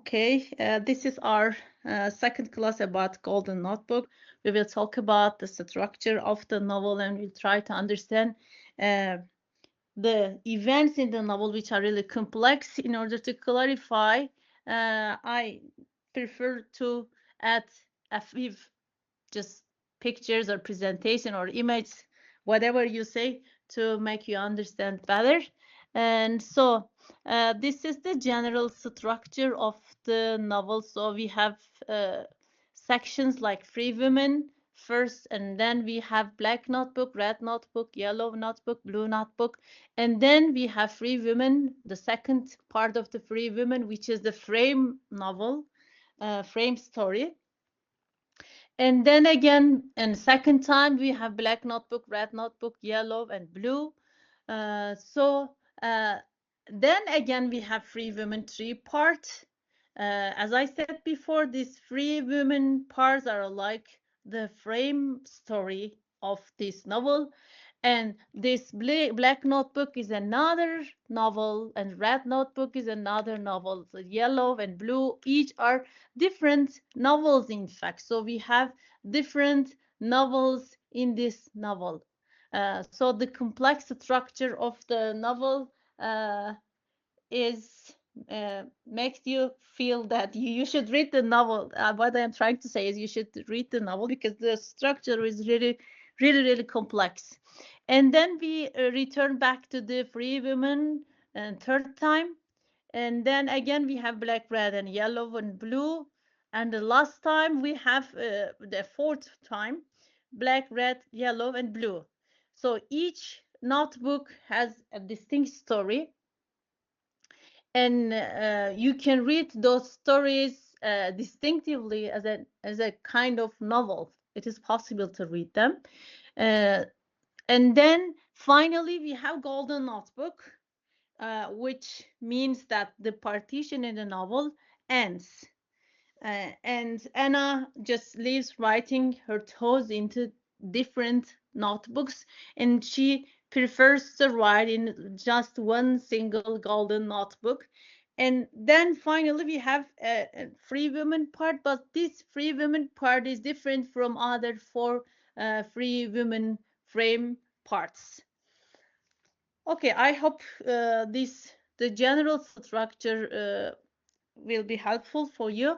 Okay, this is our second class about Golden Notebook. We will talk about the structure of the novel and we'll try to understand the events in the novel, which are really complex. In order to clarify, I prefer to add a few just pictures or presentation or image, whatever you say, to make you understand better. And so this is the general structure of the novel. So we have sections like Free Women first, and then we have Black Notebook, Red Notebook, Yellow Notebook, Blue Notebook, and then we have Free Women, the second part of the Free Women, which is the frame novel, frame story. And then again, and second time, we have Black Notebook, Red Notebook, Yellow, and Blue. Then again, we have Free Women 3-part. As I said before, these Free Women parts are like the frame story of this novel. And this Black Notebook is another novel, and Red Notebook is another novel. So Yellow and Blue each are different novels, in fact. So we have different novels in this novel. So the complex structure of the novel is makes you feel that you should read the novel. What I'm trying to say is you should read the novel because the structure is really complex. And then we return back to the Free Women third time. And then again we have Black, Red, and Yellow and Blue. And the last time we have the fourth time Black, Red, Yellow, and Blue. So each notebook has a distinct story, and you can read those stories distinctively as a kind of novel. It is possible to read them. And then finally we have Golden Notebook, which means that the partition in the novel ends. And Anna just leaves writing her thoughts into different notebooks, and she prefers to write in just one single golden notebook. And then finally we have a Free Women part, but this Free Women part is different from other four Free Women frame parts. Okay, I hope the general structure will be helpful for you.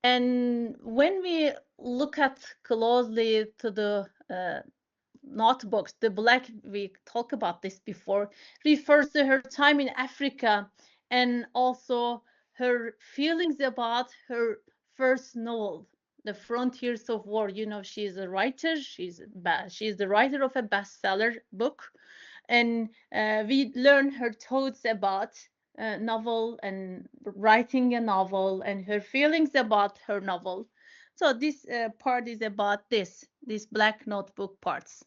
And when we look at closely to the notebooks, the black, we talked about this before, refers to her time in Africa and also her feelings about her first novel, The Frontiers of War. You know, she's a writer. She's the writer of a bestseller book, and we learn her thoughts about novel and writing a novel and her feelings about her novel. So this part is about these black notebook parts.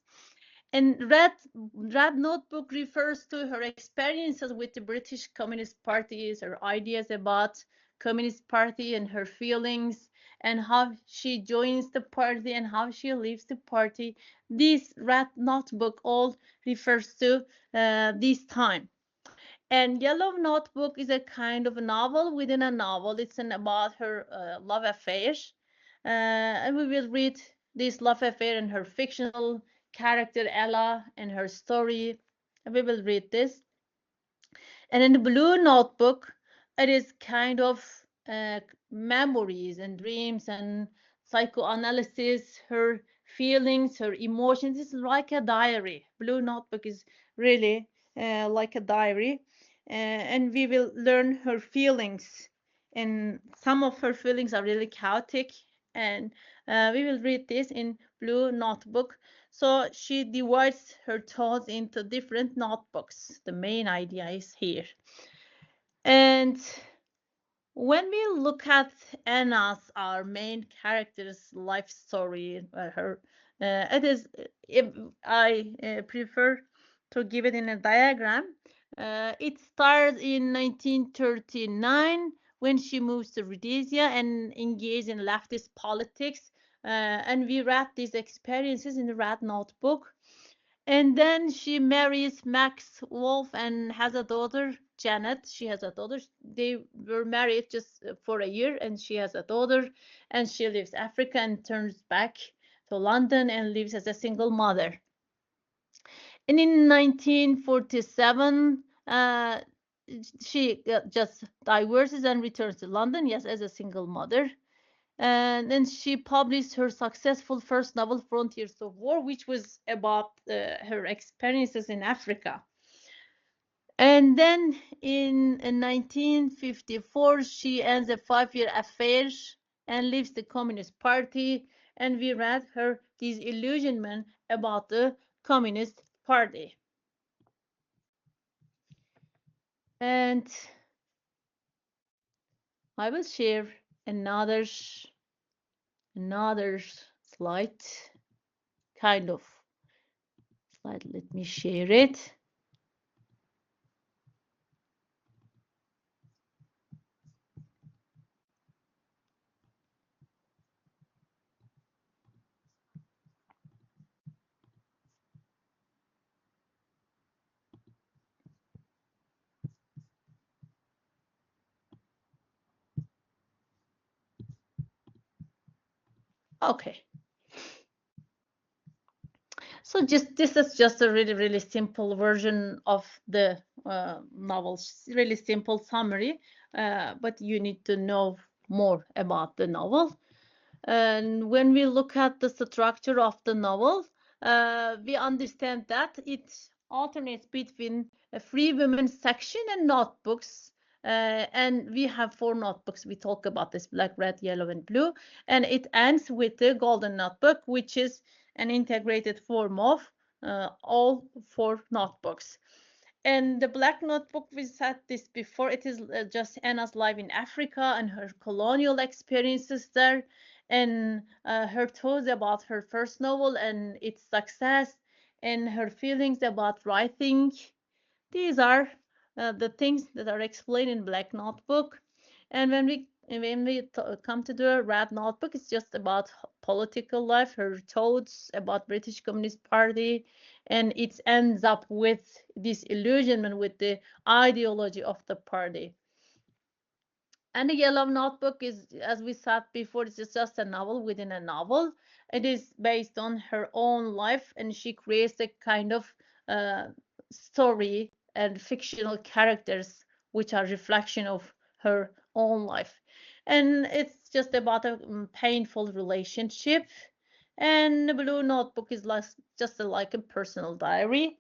And red notebook refers to her experiences with the British Communist Party, her ideas about Communist Party and her feelings, and how she joins the party and how she leaves the party. This red notebook all refers to this time. And Yellow Notebook is a kind of a novel within a novel. It's about her love affair. And we will read this love affair and her fictional character Ella and her story. And we will read this. And in the Blue Notebook, it is kind of memories and dreams and psychoanalysis, her feelings, her emotions. It's like a diary. Blue Notebook is really like a diary. And we will learn her feelings. And some of her feelings are really chaotic. And we will read this in Blue Notebook. So she divides her thoughts into different notebooks. The main idea is here. And when we look at Anna's, our main character's life story, it is, if I prefer to give it in a diagram. It starts in 1939 when she moves to Rhodesia and engaged in leftist politics. And we read these experiences in the Red Notebook. And then she marries Max Wolf and has a daughter, Janet. She has a daughter. They were married just for a year, and she has a daughter, and she leaves Africa and turns back to London and lives as a single mother. And in 1947, she just divorces and returns to London, yes, as a single mother. And then she published her successful first novel, Frontiers of War, which was about her experiences in Africa. And then in 1954, she ends a 5-year affair and leaves the Communist Party. And we read her disillusionment about the Communist Party. And I will share another slide, kind of slide. Let me share it. Okay. So this is just a really simple version of the novel, really simple summary, but you need to know more about the novel. And when we look at the structure of the novel, we understand that it alternates between a free women section and notebooks. And we have 4 notebooks. We talk about this: black, red, yellow, and blue. And it ends with the golden notebook, which is an integrated form of all 4 notebooks. And the Black Notebook, we said this before, it is just Anna's life in Africa and her colonial experiences there, and her thoughts about her first novel and its success, and her feelings about writing. These are the things that are explained in Black Notebook. And when we come to the Red Notebook, it's just about political life, her thoughts about British Communist Party, and it ends up with disillusionment with the ideology of the party. And the Yellow Notebook is, as we said before, it's just a novel within a novel. It is based on her own life, and she creates a kind of uh, story and fictional characters which are reflection of her own life. And it's just about a painful relationship. And the Blue Notebook is like a personal diary,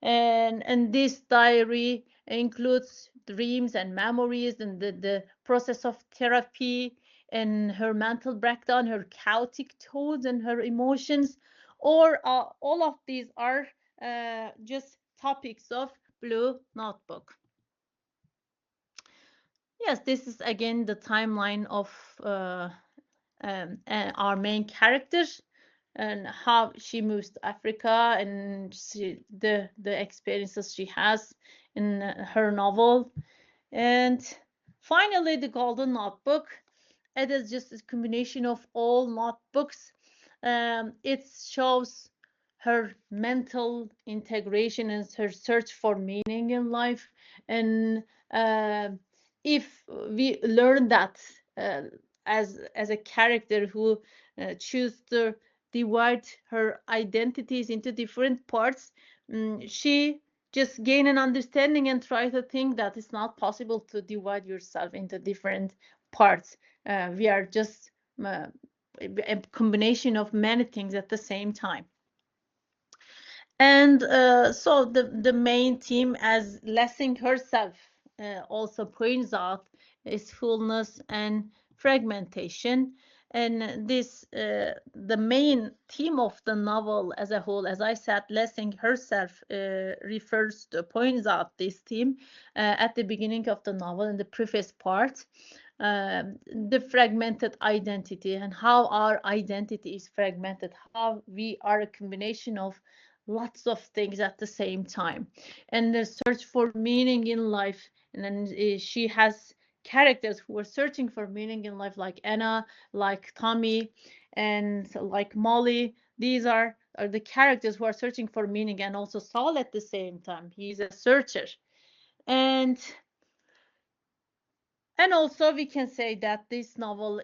and this diary includes dreams and memories and the process of therapy and her mental breakdown, her chaotic thoughts and her emotions, or all of these are just topics of Blue Notebook. Yes, this is again the timeline of our main character and how she moves to Africa and the experiences she has in her novel. And finally, the Golden Notebook. It is just a combination of all notebooks. It shows her mental integration and her search for meaning in life. And uh, if we learn that as a character who choose to divide her identities into different parts, she just gain an understanding and try to think that it's not possible to divide yourself into different parts. We are just a combination of many things at the same time. And so the main theme, as Lessing herself also points out, is fullness and fragmentation. And this the main theme of the novel as a whole, as I said, Lessing herself refers to points out this theme at the beginning of the novel in the preface part. The fragmented identity and how our identity is fragmented, how we are a combination of lots of things at the same time, and the search for meaning in life. And then she has characters who are searching for meaning in life, like Anna, like Tommy, and like Molly. These are are the characters who are searching for meaning, and also Saul at the same time. He is a searcher. And also we can say that this novel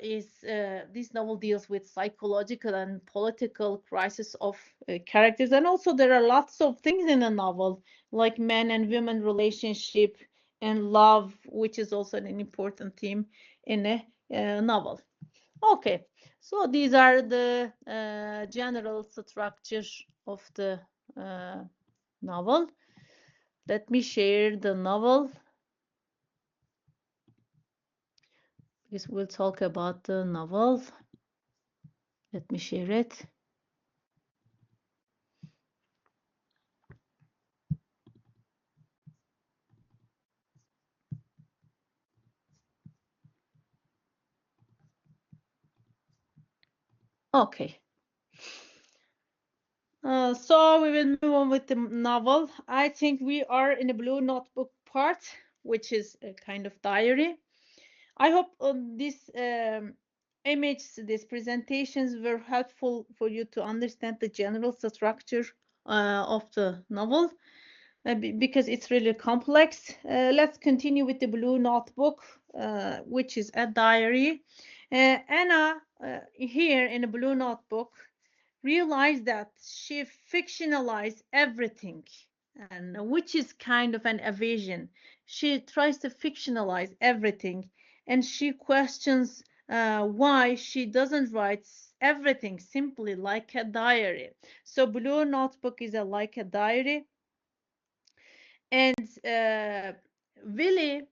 deals with psychological and political crisis of characters, and also there are lots of things in the novel like man and woman relationship and love, which is also an important theme in a novel. Okay, so these are the general structure of the novel. Let me share the novel, because we'll talk about the novel. Let me share it. Okay. So we will move on with the novel. I think we are in the blue notebook part, which is a kind of diary. I hope these these presentations were helpful for you to understand the general structure of the novel, because it's really complex. Let's continue with the blue notebook, which is a diary. Anna, here in the blue notebook, realized that she fictionalized everything, and which is kind of an evasion. She tries to fictionalize everything, and she questions why she doesn't write everything simply like a diary. So blue notebook is like a diary, and Willie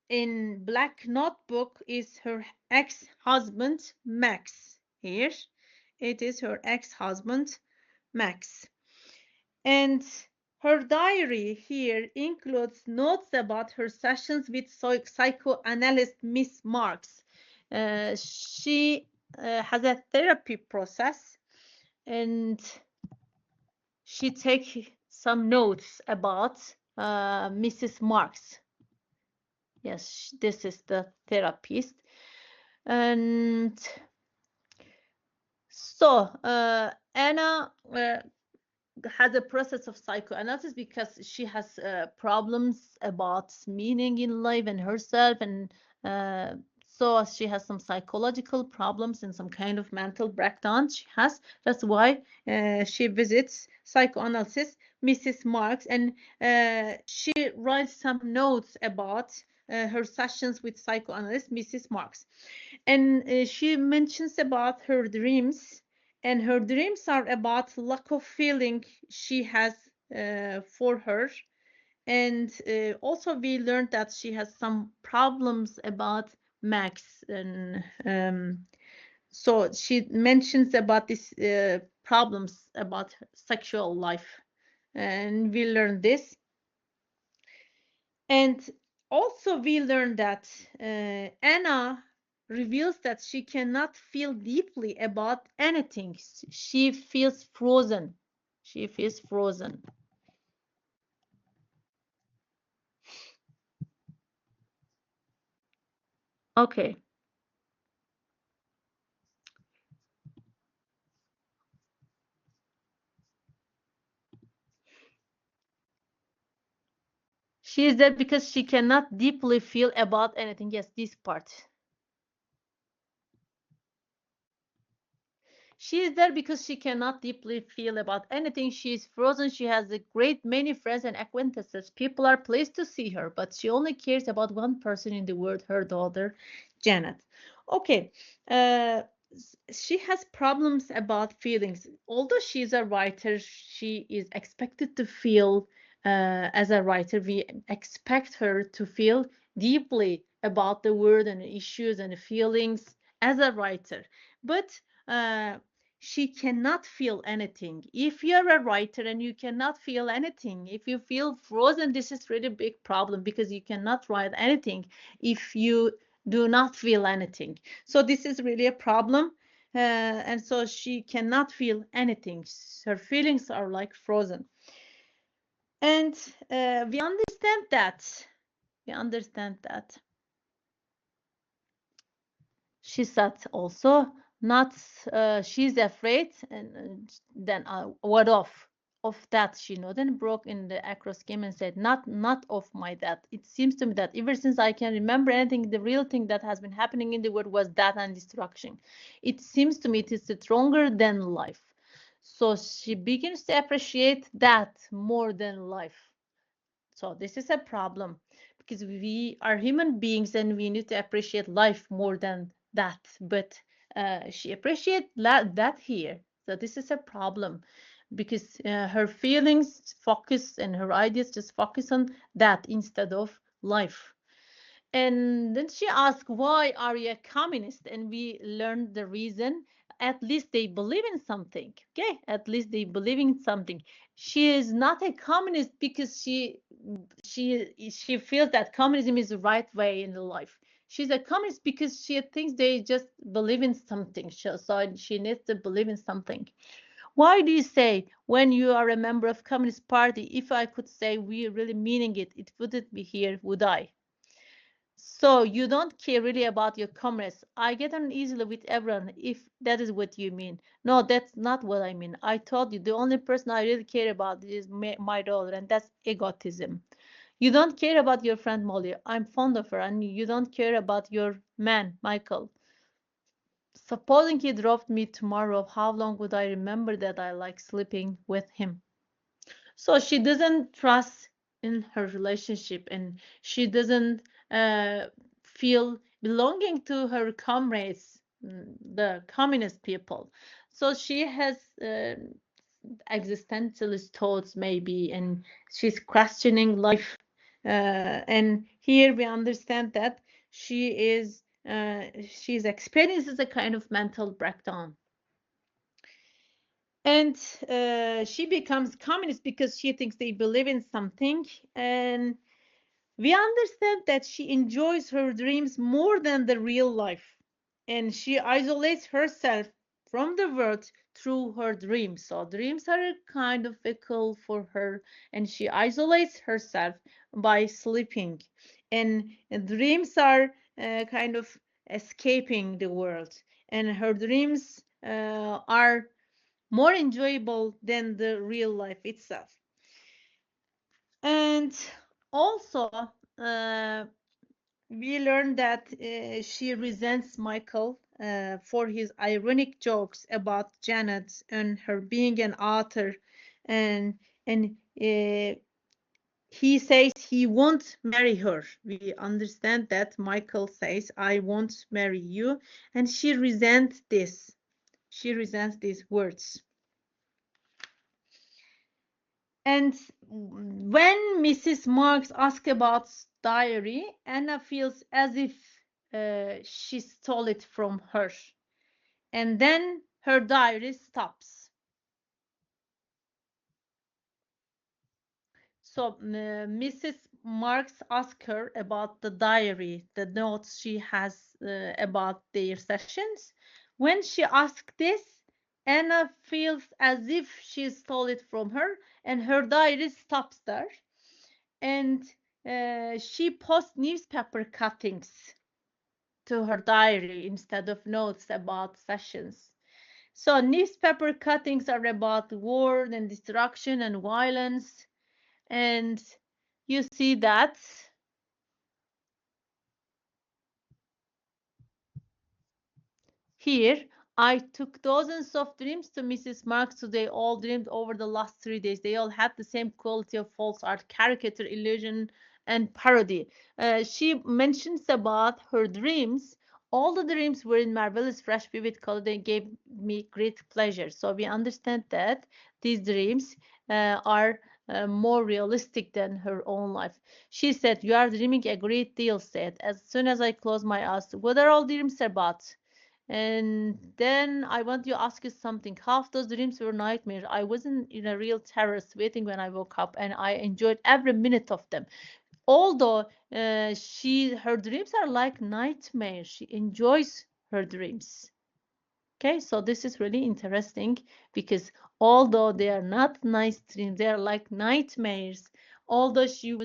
in black notebook is her ex-husband Max. Here it is her ex-husband Max. And her diary here includes notes about her sessions with psychoanalyst Miss Marks. She has a therapy process, and she takes some notes about Mrs. Marks. Yes, this is the therapist. And so Anna has a process of psychoanalysis because she has problems about meaning in life and herself, and so she has some psychological problems and some kind of mental breakdown she has. That's why she visits psychoanalysis Mrs. Marks, and she writes some notes about her sessions with psychoanalyst Mrs. Marks. And she mentions about her dreams, and her dreams are about lack of feeling she has for her. And also we learned that she has some problems about Max, and so she mentions about these problems about sexual life, and we learned this. And also we learned that Anna reveals that she cannot feel deeply about anything. She feels frozen. She feels frozen. Okay. She is there because she cannot deeply feel about anything. Yes, this part. She is there because she cannot deeply feel about anything. She is frozen. She has a great many friends and acquaintances. People are pleased to see her, but she only cares about one person in the world, her daughter, Janet. Okay. She has problems about feelings. Although she is a writer, she is expected to feel as a writer. We expect her to feel deeply about the world and issues and feelings as a writer. But uh, she cannot feel anything. If you're a writer and you cannot feel anything, if you feel frozen, this is really big problem, because you cannot write anything if you do not feel anything. So this is really a problem. And so she cannot feel anything. Her feelings are like frozen. And we understand that. We understand that. She said also not she's afraid, and then what of that she know, then broke in the across game and said, not of my that. It seems to me that ever since I can remember anything, the real thing that has been happening in the world was death and destruction. It seems to me it is stronger than life. So she begins to appreciate that more than life. So this is a problem, because we are human beings and we need to appreciate life more than that. But she appreciates that here. So this is a problem, because her feelings focus and her ideas just focus on that instead of life. And then she asked, why are you a communist? And we learned the reason. At least they believe in something. Okay, at least they believe in something. She is not a communist because she feels that communism is the right way in the life. She's a communist because she thinks they just believe in something. So she needs to believe in something. Why do you say, when you are a member of Communist Party, if I could say we really meaning it, it wouldn't be here, would I? So you don't care really about your comrades. I get on easily with everyone, if that is what you mean. No, that's not what I mean. I told you the only person I really care about is my daughter, and that's egotism. You don't care about your friend Molly. I'm fond of her, and you don't care about your man, Michael. Supposing he dropped me tomorrow, how long would I remember that I like sleeping with him? So she doesn't trust in her relationship, and she doesn't uh, feel belonging to her comrades, the communist people. So she has existentialist thoughts maybe, and she's questioning life. And here we understand that she's experiences a kind of mental breakdown. And she becomes communist because she thinks they believe in something. And we understand that she enjoys her dreams more than the real life. And she isolates herself from the world through her dreams. So dreams are a kind of vehicle for her, and she isolates herself by sleeping. And dreams are kind of escaping the world. And her dreams are more enjoyable than the real life itself. And also, we learned that she resents Michael for his ironic jokes about Janet and her being an author, and he says he won't marry her. We understand that Michael says, "I won't marry you," and she resents this. She resents these words. And when Mrs. Marks asks about diary, Anna feels as if she stole it from her. And then her diary stops. So Mrs. Marks asks her about the diary, the notes she has about their sessions. When she asks this, Anna feels as if she stole it from her, and her diary stops there. And she posts newspaper cuttings to her diary instead of notes about sessions. So newspaper cuttings are about war and destruction and violence, and you see that here. I took dozens of dreams to Mrs. Marks, so they all dreamed over the last 3 days. They all had the same quality of false art, caricature, illusion, and parody. She mentions about her dreams. All the dreams were in marvelous, fresh, vivid color. They gave me great pleasure. So we understand that these dreams are more realistic than her own life. She said, "You are dreaming a great deal," said. As soon as I closed my eyes, what are all dreams about? And then I want to ask you something. Half those dreams were nightmares. I wasn't in a real terror waiting when I woke up, and I enjoyed every minute of them. Although her dreams are like nightmares. She enjoys her dreams. Okay, so this is really interesting, because although they are not nice dreams, they are like nightmares. Although she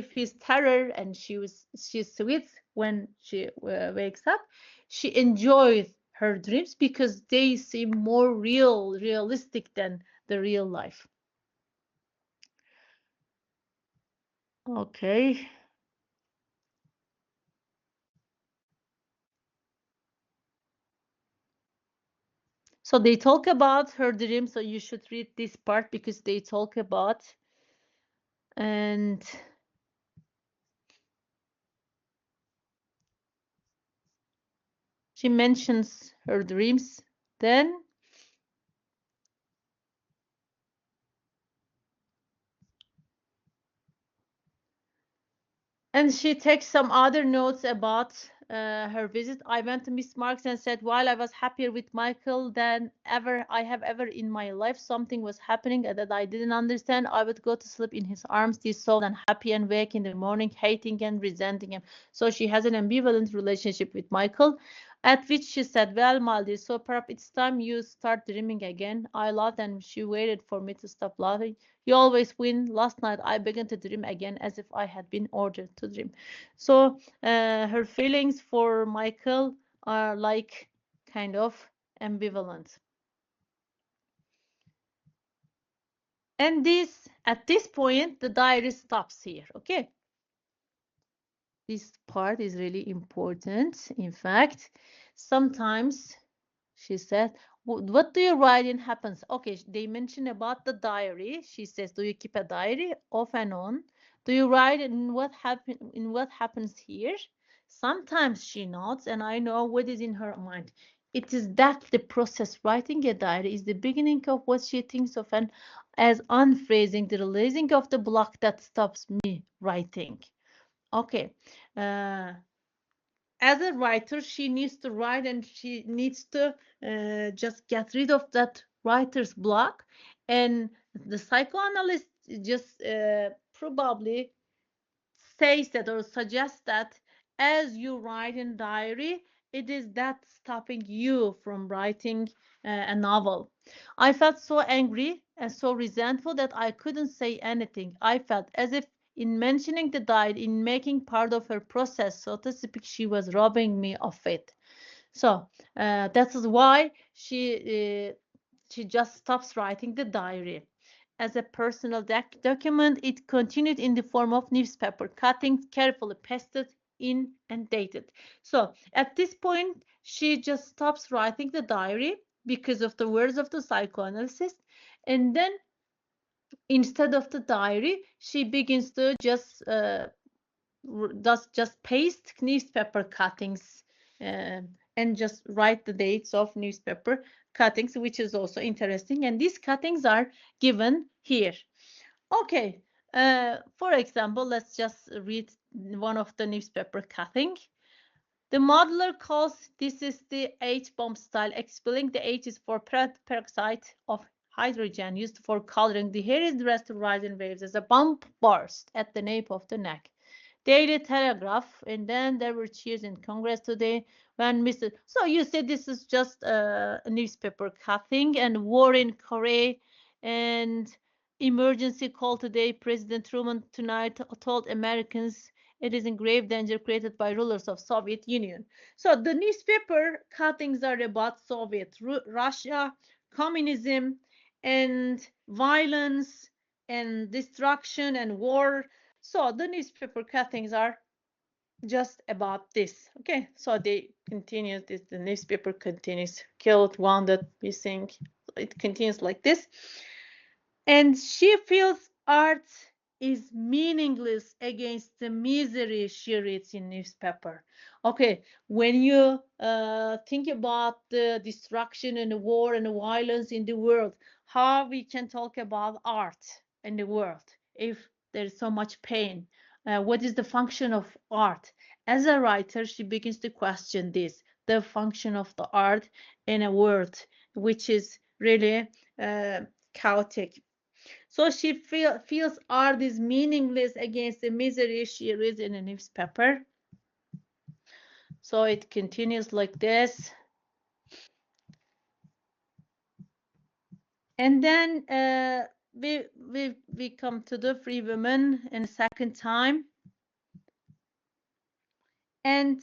feels terror, and she's sweet when she wakes up, she enjoys her dreams because they seem more realistic than the real life. Okay. So they talk about her dream, so you should read this part because they talk about, and she mentions her dreams. Then and she takes some other notes about her visit. I went to Miss Marks and said, while I was happier with Michael than ever I have ever in my life, something was happening that I didn't understand. I would go to sleep in his arms, dissolved and happy, and wake in the morning hating and resenting him. So she has an ambivalent relationship with Michael. At which she said, well, Maldi, so perhaps it's time you start dreaming again. I laughed and she waited for me to stop laughing. You always win. Last night I began to dream again as if I had been ordered to dream. So her feelings for Michael are like kind of ambivalent. And this, at this point, the diary stops here. Okay. This part is really important. In fact, sometimes she said, what do you write in happens? Okay, they mention about the diary. She says, do you keep a diary off and on? Do you write in what happens here? Sometimes she nods, and I know what is in her mind. It is that the process writing a diary is the beginning of what she thinks of and as unphrasing, the releasing of the block that stops me writing. Okay. Uh, as a writer, she needs to write and she needs to just get rid of that writer's block. And the psychoanalyst just probably says that or suggests that as you write in diary, it is that stopping you from writing a novel. I felt so angry and so resentful that I couldn't say anything. I felt as if in mentioning the diary, in making part of her process, so to speak, she was robbing me of it. So that is why she just stops writing the diary. As a personal document, it continued in the form of newspaper cuttings, carefully pasted in and dated. So at this point, she just stops writing the diary because of the words of the psychoanalyst, and then instead of the diary, she begins to just paste newspaper cuttings and just write the dates of newspaper cuttings, which is also interesting. And these cuttings are given here. Okay, for example, let's just read one of the newspaper cutting. The modeler calls this is the H-bomb style, explaining the H is for peroxide of hydrogen used for coloring. The hair is dressed to rise in waves as a bomb burst at the nape of the neck. Daily Telegraph, and then there were cheers in Congress today when Mr. So you said this is just a newspaper cutting, and war in Korea, and emergency call today. President Truman tonight told Americans it is in grave danger created by rulers of Soviet Union. So the newspaper cuttings are about Soviet Russia, communism, and violence, and destruction and war. So the newspaper cuttings are just about this. Okay, so they continue this. The newspaper continues killed, wounded, missing. It continues like this. And she feels art is meaningless against the misery she reads in newspaper. Okay, when you think about the destruction and the war and the violence in the world, how we can talk about art in the world if there's so much pain? What is the function of art? As a writer, she begins to question this, the function of the art in a world which is really chaotic. So she feels art is meaningless against the misery she reads in a newspaper. So it continues like this. And then we come to the free women in a second time. And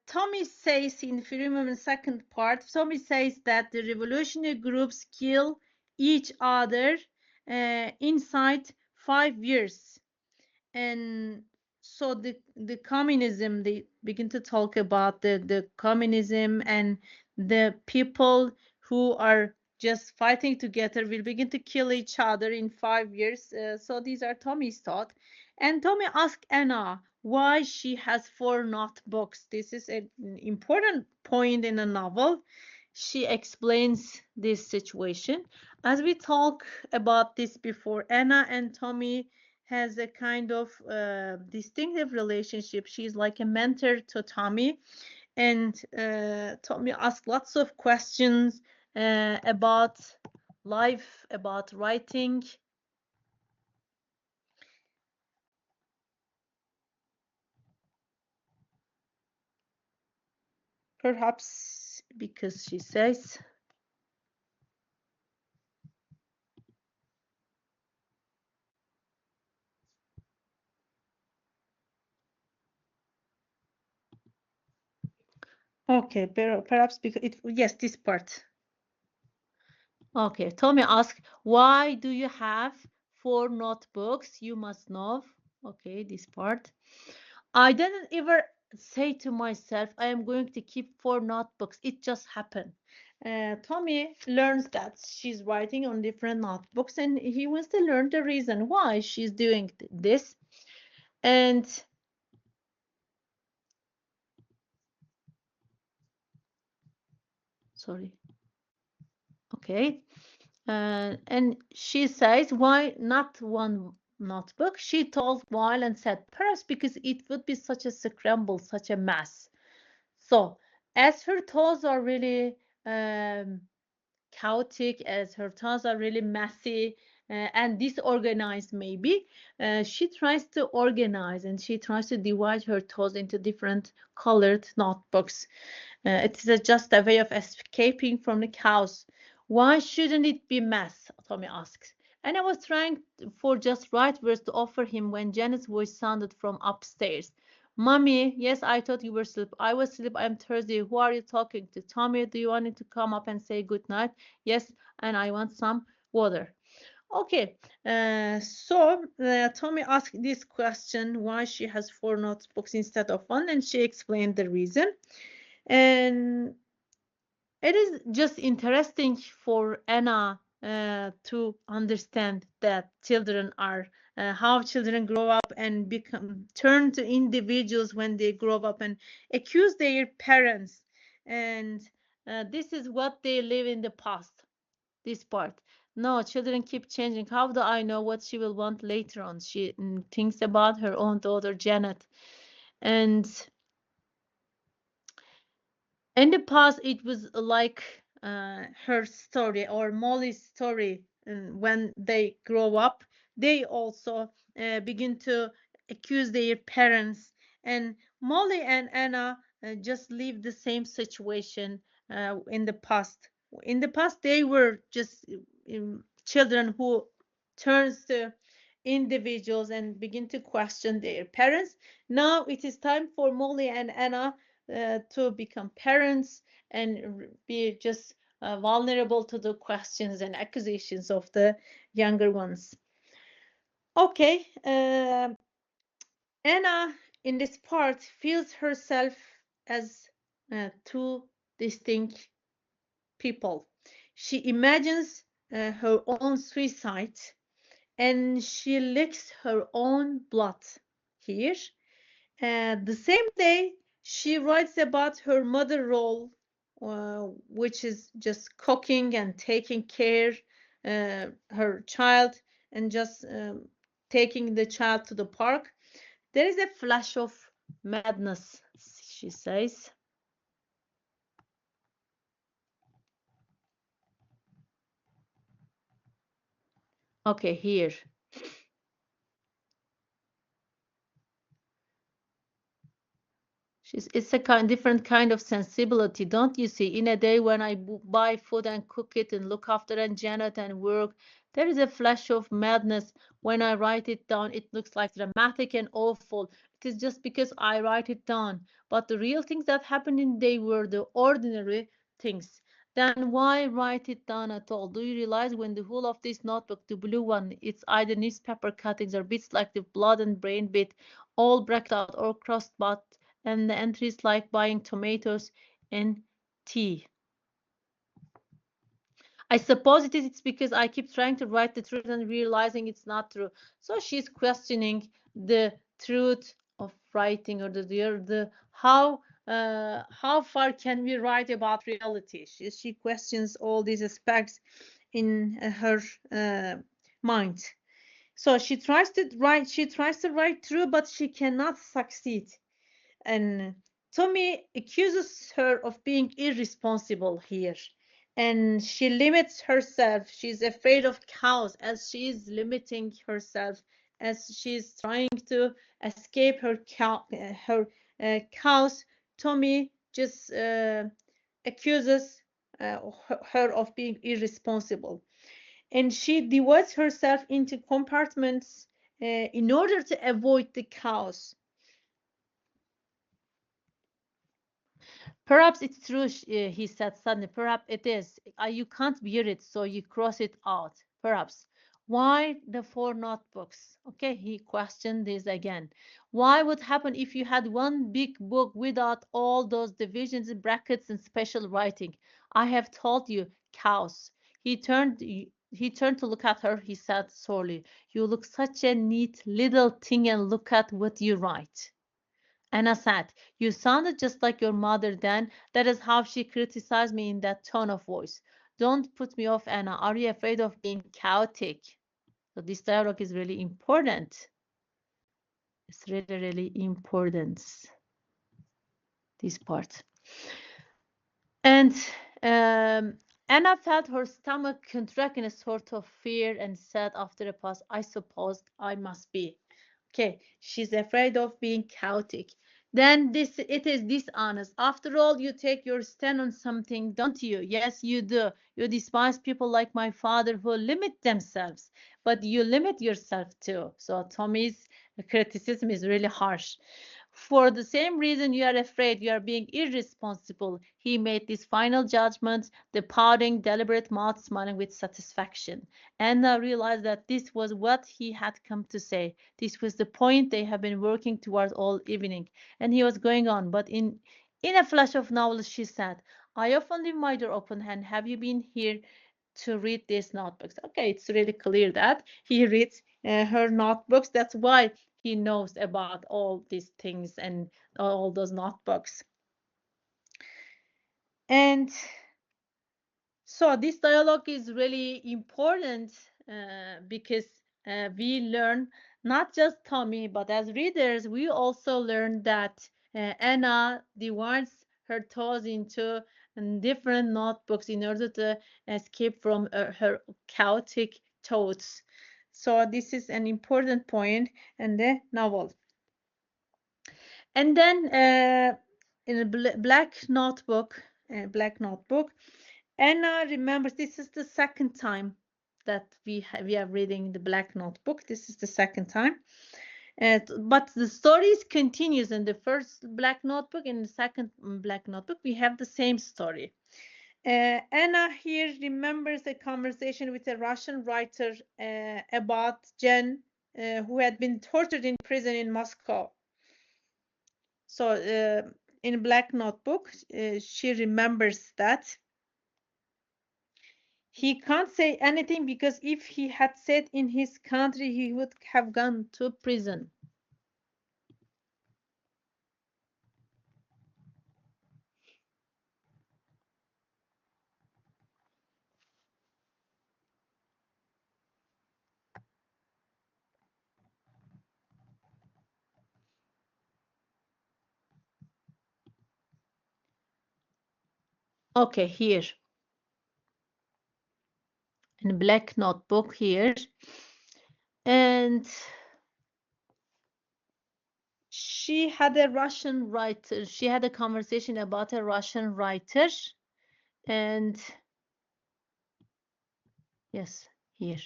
Tommy says in if you remember the second part, Tommy says that the revolutionary groups kill each other inside 5 years. And so the communism, they begin to talk about the communism, and the people who are just fighting together will begin to kill each other in 5 years. So these are Tommy's thought. And Tommy asked Anna why she has four notebooks. This is an important point in a novel. She explains this situation. As we talk about this before, Anna and Tommy has a kind of distinctive relationship. She's like a mentor to Tommy, and Tommy asks lots of questions about life, about writing. Perhaps because she says, okay, perhaps because it, yes, this part. Okay, Tommy asks, why do you have four notebooks? You must know. Okay, this part. I didn't ever say to myself, I am going to keep four notebooks. It just happened. Tommy learns that she's writing on different notebooks, and he wants to learn the reason why she's doing this. And sorry, okay. And she says, why not one notebook? She told while and said, perhaps because it would be such a scramble, such a mess. So, as her thoughts are really chaotic, as her thoughts are really messy and disorganized, maybe, she tries to organize and she tries to divide her thoughts into different colored notebooks. It is just a way of escaping from the chaos. Why shouldn't it be mess? Tommy asks. And I was trying for just right words to offer him when Janet's voice sounded from upstairs. Mommy, yes, I thought you were asleep. I was asleep. I'm Thursday. Who are you talking to? Tommy, do you want me to come up and say good night? Yes, and I want some water. Okay, so Tommy asked this question why she has four notebooks instead of one, and she explained the reason. And it is just interesting for Anna to understand that children are how children grow up and become turn to individuals when they grow up and accuse their parents, and this is what they live in the past. This part. No, children keep changing. How do I know what she will want later on? She thinks about her own daughter Janet, and in the past it was like her story or Molly's story, and when they grow up they also begin to accuse their parents, and Molly and Anna just live the same situation in the past. In the past they were just children who turns to individuals and begin to question their parents. Now it is time for Molly and Anna to become parents and be just vulnerable to the questions and accusations of the younger ones. Okay, Anna in this part feels herself as two distinct people. She imagines her own suicide and she licks her own blood here. The same day, she writes about her mother role, which is just cooking and taking care her child and just taking the child to the park. There is a flash of madness, she says. Okay, here. It's a different kind of sensibility, don't you see? In a day when I buy food and cook it and look after and Janet and work, there is a flash of madness. When I write it down, it looks like dramatic and awful. practice just because I write it down. But the real things that happened in the day were the ordinary things. Then why write it down at all? Do you realize when the whole of this notebook, the blue one, it's either newspaper cuttings or bits like the blood and brain bit, all blacked out or crossed but, and the entries like buying tomatoes and tea. I suppose it's because I keep trying to write the truth and realizing it's not true. So she's questioning the truth of writing, or the how far can we write about reality. She questions all these aspects in her mind. So she tries to write true, but she cannot succeed. And Tommy accuses her of being irresponsible here. And she limits herself. She's afraid of cows, as she is limiting herself, as she's trying to escape her cows. Tommy just accuses her of being irresponsible. And she divides herself into compartments in order to avoid the cows. Perhaps it's true, he said suddenly. Perhaps it is. You can't bear it, so you cross it out. Perhaps. Why the four notebooks? Okay, he questioned this again. Why would happen if you had one big book without all those divisions, brackets, and special writing? I have told you, cows. He turned to look at her. He said sorely, "You look such a neat little thing, and look at what you write." Anna said, "You sounded just like your mother then." That is how she criticized me, in that tone of voice. Don't put me off, Anna. Are you afraid of being chaotic? So this dialogue is really important. It's really, really important, this part. And Anna felt her stomach contract in a sort of fear and said after a pause, "I suppose I must be." Okay, she's afraid of being chaotic. Then it is dishonest. After all, you take your stand on something, don't you? Yes, you do. You despise people like my father who limit themselves, but you limit yourself too. So Tommy's criticism is really harsh. For the same reason you are afraid you are being irresponsible. He made this final judgment, the pouting, deliberate mouth smiling with satisfaction. Anna realized that this was what he had come to say. This was the point they had been working towards all evening. And he was going on, but in a flash of knowledge, she said, "I often leave my door open, and have you been here to read these notebooks?" Okay, it's really clear that he reads her notebooks. That's why he knows about all these things and all those notebooks. And so this dialogue is really important because we learn, not just Tommy, but as readers, we also learn that Anna divides her thoughts into different notebooks in order to escape from her chaotic thoughts. So this is an important point in the novel. And then in a black notebook, Anna remembers this is the second time that we are reading the Black Notebook. This is the second time. But the stories continues in the first Black Notebook. In the second Black Notebook, we have the same story. Anna here remembers a conversation with a Russian writer about Jen, who had been tortured in prison in Moscow. So in Black Notebook, she remembers that. He can't say anything because if he had said in his country, he would have gone to prison. Okay, here. In Black Notebook here. And she had a Russian writer. She had a conversation about a Russian writer. And yes, here.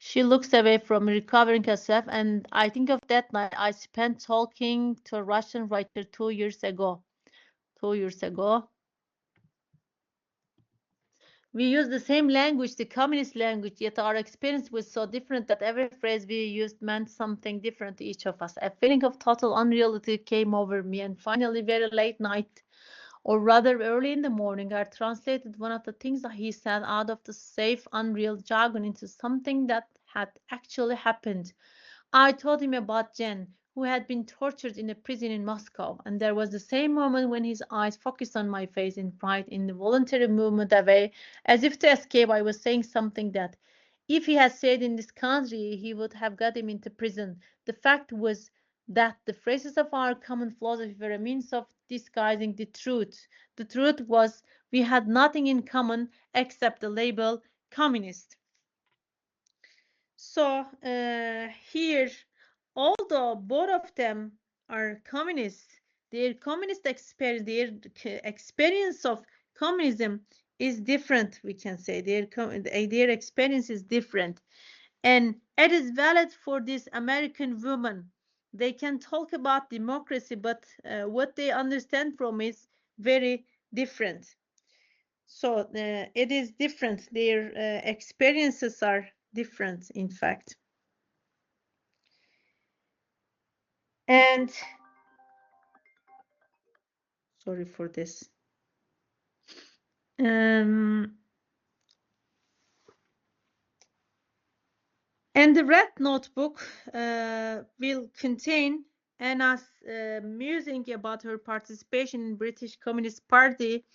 She looks away from recovering herself, and I think of that night I spent talking to a Russian writer 2 years ago. 2 years ago. We use the same language, the communist language, yet our experience was so different that every phrase we used meant something different to each of us. A feeling of total unreality came over me, and finally, very late night, or rather early in the morning, I translated one of the things that he said out of the safe, unreal jargon into something that had actually happened. I told him about Jen, who had been tortured in a prison in Moscow, and there was the same moment when his eyes focused on my face in fright, in the voluntary movement away, as if to escape. I was saying something that, if he had stayed in this country, he would have got him into prison. The fact was that the phrases of our common philosophy were a means of disguising the truth. The truth was we had nothing in common except the label communist. So here, although both of them are communists, their communist experience, their experience of communism is different. We can say their experience is different, and it is valid for this American woman. They can talk about democracy, but what they understand from is very different. So it is different. Their experiences are different, in fact. And sorry for this. Um, and the red notebook will contain Anna's musing about her participation in British Communist Party,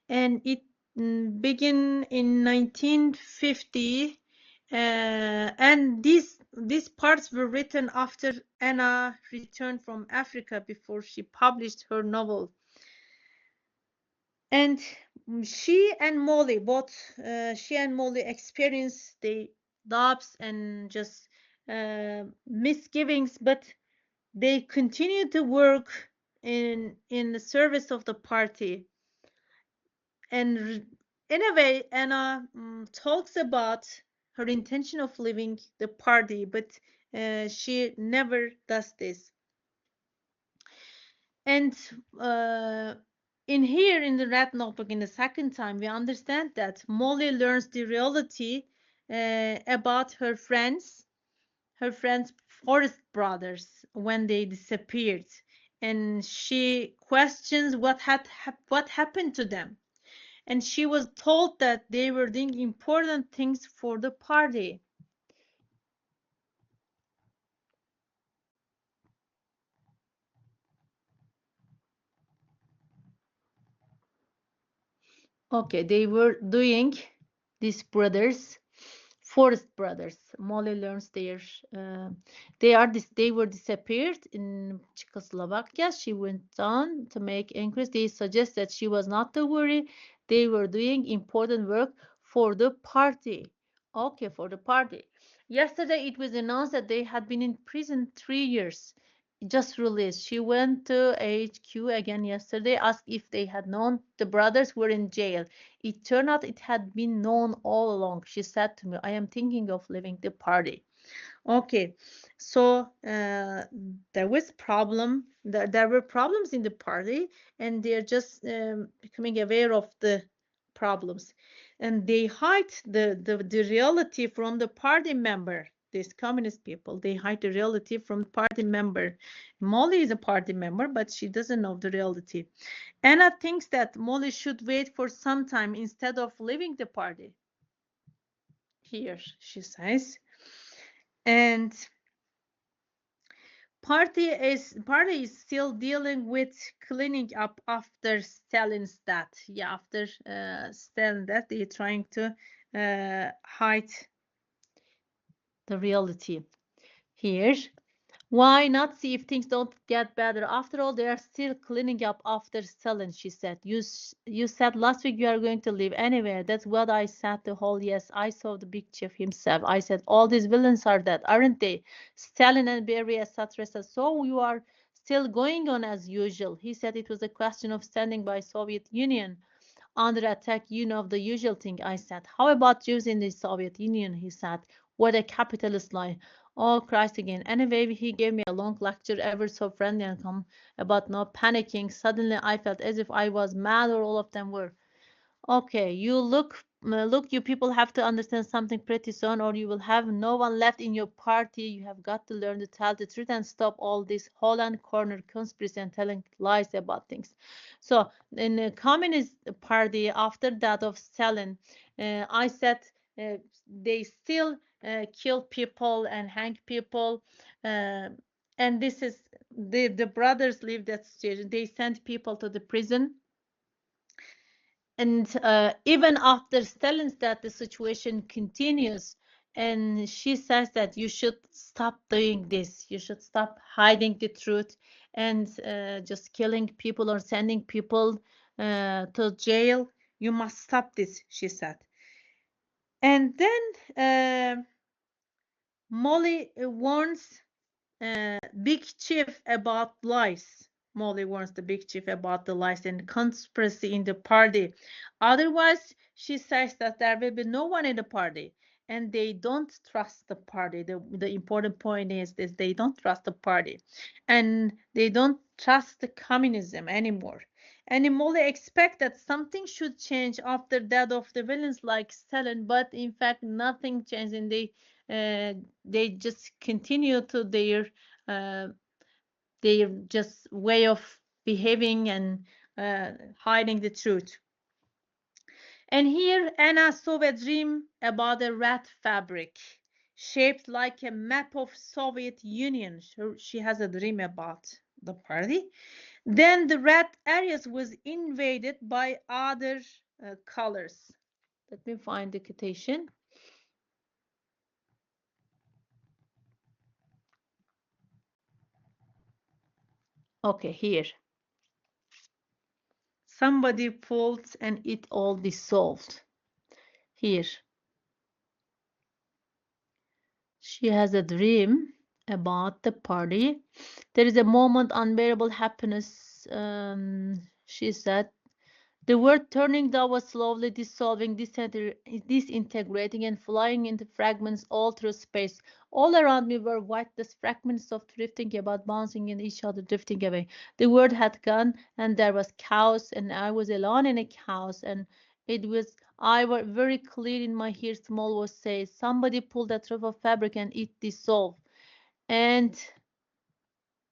and it began in 1950. And these parts were written after Anna returned from Africa before she published her novel. And she and Molly, both she and Molly experienced the doubts and just misgivings, but they continue to work in the service of the party. And in a way, Anna talks about her intention of leaving the party, but she never does this. And in here in the red notebook, in the second time, we understand that Molly learns the reality about her friends' forest brothers when they disappeared, and she questions what happened to them. And she was told that they were doing important things for the party. Okay, they were doing these brothers, forest brothers. Molly learns they were disappeared in Czechoslovakia. She went on to make inquiries. They suggest that she was not to worry. They were doing important work for the party. Okay, for the party. Yesterday it was announced that they had been in prison 3 years, just released. She went to HQ again yesterday, asked if they had known the brothers were in jail. It turned out it had been known all along. She said to me, I am thinking of leaving the party. Okay, so there was problem. There were problems in the party, and they're just becoming aware of the problems, and they hide the reality from the party member. These communist people, they hide the reality from the party member. Molly is a party member, but she doesn't know the reality. Anna thinks that Molly should wait for some time instead of leaving the party. Here, she says. And party is still dealing with cleaning up after Stalin's death. Yeah, after Stalin's death, they're trying to hide the reality. Here, why not see if things don't get better? After all, they are still cleaning up after Stalin, she said. You said last week you are going to leave anyway. That's what I said the whole. Yes, I saw the big chief himself. I said, all these villains are dead, aren't they? Stalin and Beria, etc. said, so you are still going on as usual. He said it was a question of standing by Soviet Union under attack, the usual thing. I said, how about Jews in the Soviet Union? He said, What a capitalist lie. Oh, Christ again. Anyway, he gave me a long lecture, ever so friendly and calm, about not panicking. Suddenly, I felt as if I was mad or all of them were. Okay, look, you people have to understand something pretty soon, or you will have no one left in your party. You have got to learn to tell the truth and stop all this hole and corner conspiracy and telling lies about things. So, in the Communist Party, after that of Stalin, I said they still kill people and hang people, uh, and this is the brothers live that situation. They send people to the prison, and even after Stalin's death, the situation continues. And she says that you should stop doing this. You should stop hiding the truth and just killing people or sending people to jail. You must stop this, she said. And then Molly warns Big Chief about lies. Molly warns the Big Chief about the lies and conspiracy in the party. Otherwise, she says that there will be no one in the party. And they don't trust the party. The important point is that they don't trust the party. And they don't trust the communism anymore. And Molly expect that something should change after that of the villains like Stalin, but in fact nothing changed, and they just continue to uh, their just way of behaving and hiding the truth. And here Anna saw a dream about a red fabric shaped like a map of Soviet Union. She has a dream about the party. Then the red areas was invaded by other colors. Let me find the quotation. Okay, here. Somebody pulled and it all dissolved. Here. She has a dream about the party. There is a moment unbearable happiness, she said. The word turning down was slowly dissolving, disintegrating, and flying into fragments all through space. All around me were whiteless fragments of drifting about, bouncing in each other, drifting away. The word had gone, and there was chaos, and I was alone in a chaos, and it was I were very clear in my ear. Small voice says, "Somebody pulled that rope of fabric, and it dissolved." And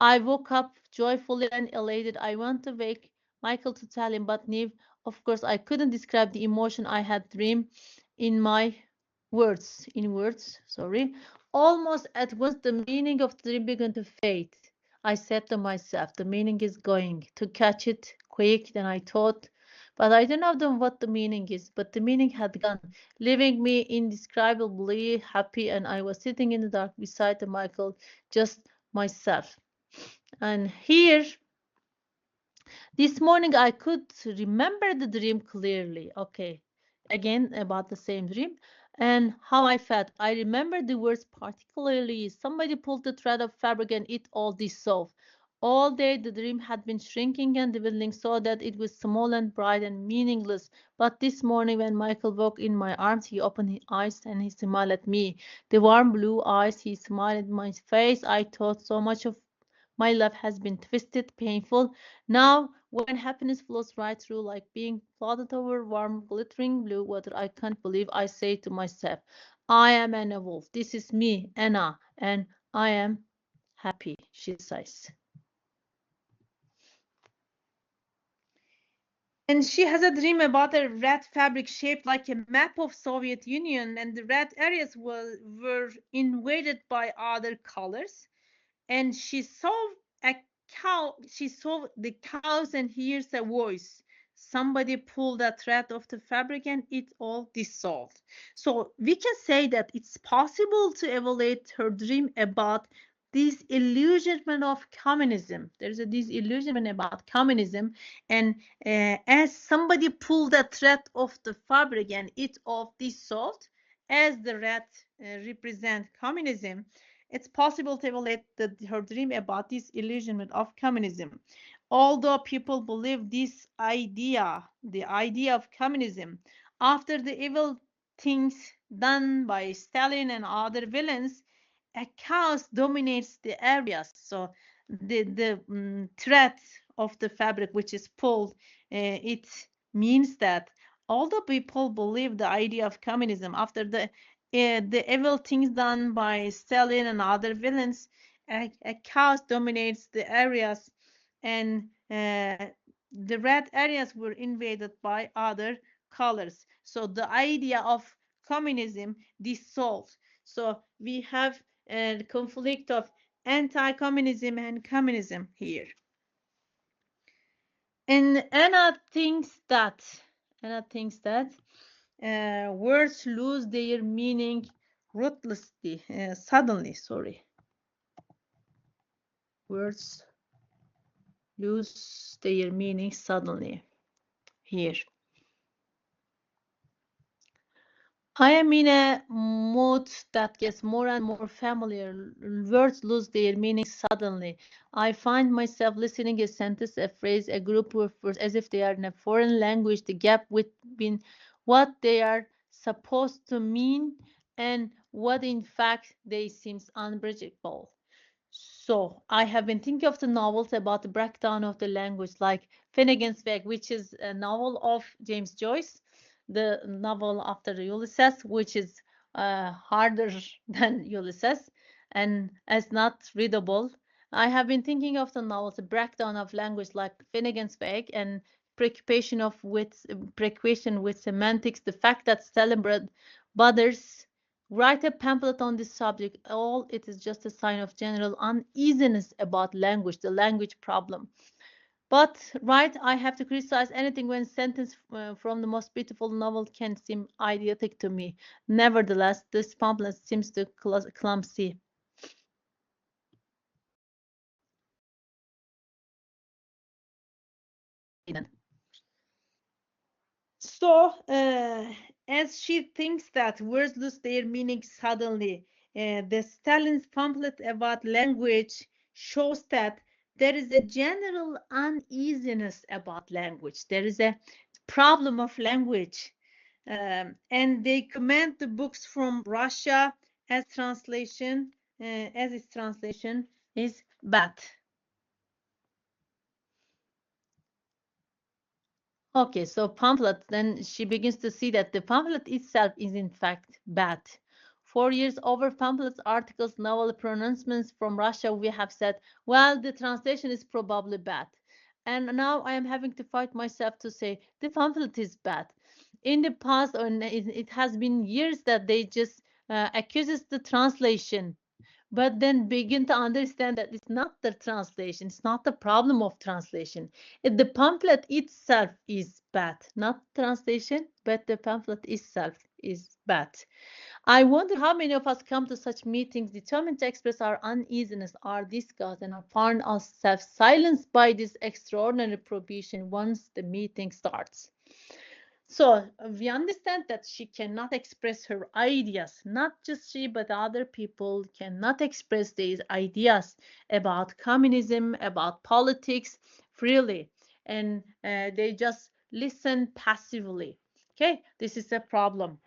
I woke up joyfully and elated. I want to wake Michael to tell him, but Neve, of course, I couldn't describe the emotion I had dreamed in my words, sorry. Almost at once, the meaning of the dream began to fade. I said to myself, the meaning is going to catch it quick than I thought. But I don't know what the meaning is, but the meaning had gone, leaving me indescribably happy, and I was sitting in the dark beside the Michael, just myself. And here, this morning, I could remember the dream clearly. Okay, again, about the same dream and how I felt. I remember the words particularly. Somebody pulled the thread of fabric and it all dissolved. All day, the dream had been shrinking and dwindling so that it was small and bright and meaningless. But this morning, when Michael woke in my arms, he opened his eyes and he smiled at me. The warm blue eyes, he smiled at my face. I thought so much of my love has been twisted, painful. Now, when happiness flows right through like being flooded over warm, glittering blue water, I can't believe I say to myself, I am Anna Wolf. This is me, Anna, and I am happy, she says. And she has a dream about a red fabric shaped like a map of Soviet Union, and the red areas were invaded by other colors. And a she saw the cows and hears a voice. Somebody pulled a thread of the fabric and it all dissolved. So we can say that it's possible to evaluate her dream about disillusionment of communism. There's a disillusionment about communism, and as somebody pulled a thread of the fabric and it all dissolved, as the red represent communism, it's possible to evaluate her dream about this illusionment of communism. Although people believe the idea of communism, after the evil things done by Stalin and other villains, a chaos dominates the areas. So the thread of the fabric which is pulled, it means that although people believe the idea of communism after the evil things done by Stalin and other villains, a chaos dominates the areas, and the red areas were invaded by other colors. So the idea of communism dissolved. So we have a conflict of anti-communism and communism here. And Anna thinks that words lose their meaning ruthlessly, suddenly. Sorry, words lose their meaning suddenly. Here, I am in a mood that gets more and more familiar. Words lose their meaning suddenly. I find myself listening a sentence, a phrase, a group of words as if they are in a foreign language. The gap between what they are supposed to mean and what in fact they seems unbridgeable. So I have been thinking of the novels about the breakdown of the language, like Finnegan's Wake, which is a novel of James Joyce, the novel after Ulysses, which is harder than Ulysses and as not readable. I have been thinking of the novels, the breakdown of language, like Finnegan's Wake, and preoccupation with semantics, the fact that Stellenbosch bothers write a pamphlet on this subject. All it is just a sign of general uneasiness about language, the language problem. But right, I have to criticize anything when sentence from the most beautiful novel can seem idiotic to me. Nevertheless, this pamphlet seems too clumsy. So, as she thinks that words lose their meaning suddenly, the Stalin's pamphlet about language shows that there is a general uneasiness about language. There is a problem of language. And they commend the books from Russia as as its translation is bad. Okay, so pamphlet, then she begins to see that the pamphlet itself is in fact bad. 4 years over pamphlets, articles, novel pronouncements from Russia, we have said, well, the translation is probably bad. And now I am having to fight myself to say the pamphlet is bad. In the past, or it has been years that they just accuses the translation, but then begin to understand that it's not the translation, it's not the problem of translation. The pamphlet itself is bad, not translation, but the pamphlet itself is bad. I wonder how many of us come to such meetings determined to express our uneasiness, our disgust, and find ourselves silenced by this extraordinary prohibition once the meeting starts. So we understand that she cannot express her ideas. Not just she, but other people cannot express these ideas about communism, about politics freely. And they just listen passively. Okay, this is a problem.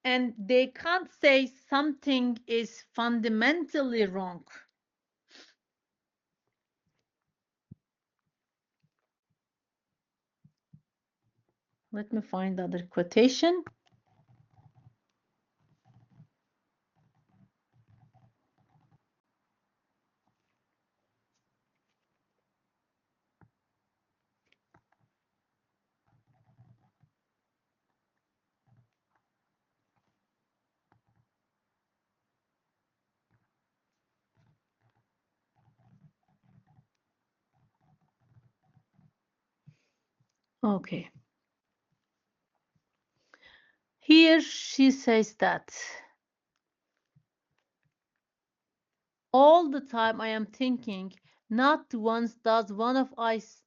And they can't say something is fundamentally wrong. Let me find the other quotation. Okay. Here she says that all the time I am thinking, not once does one of us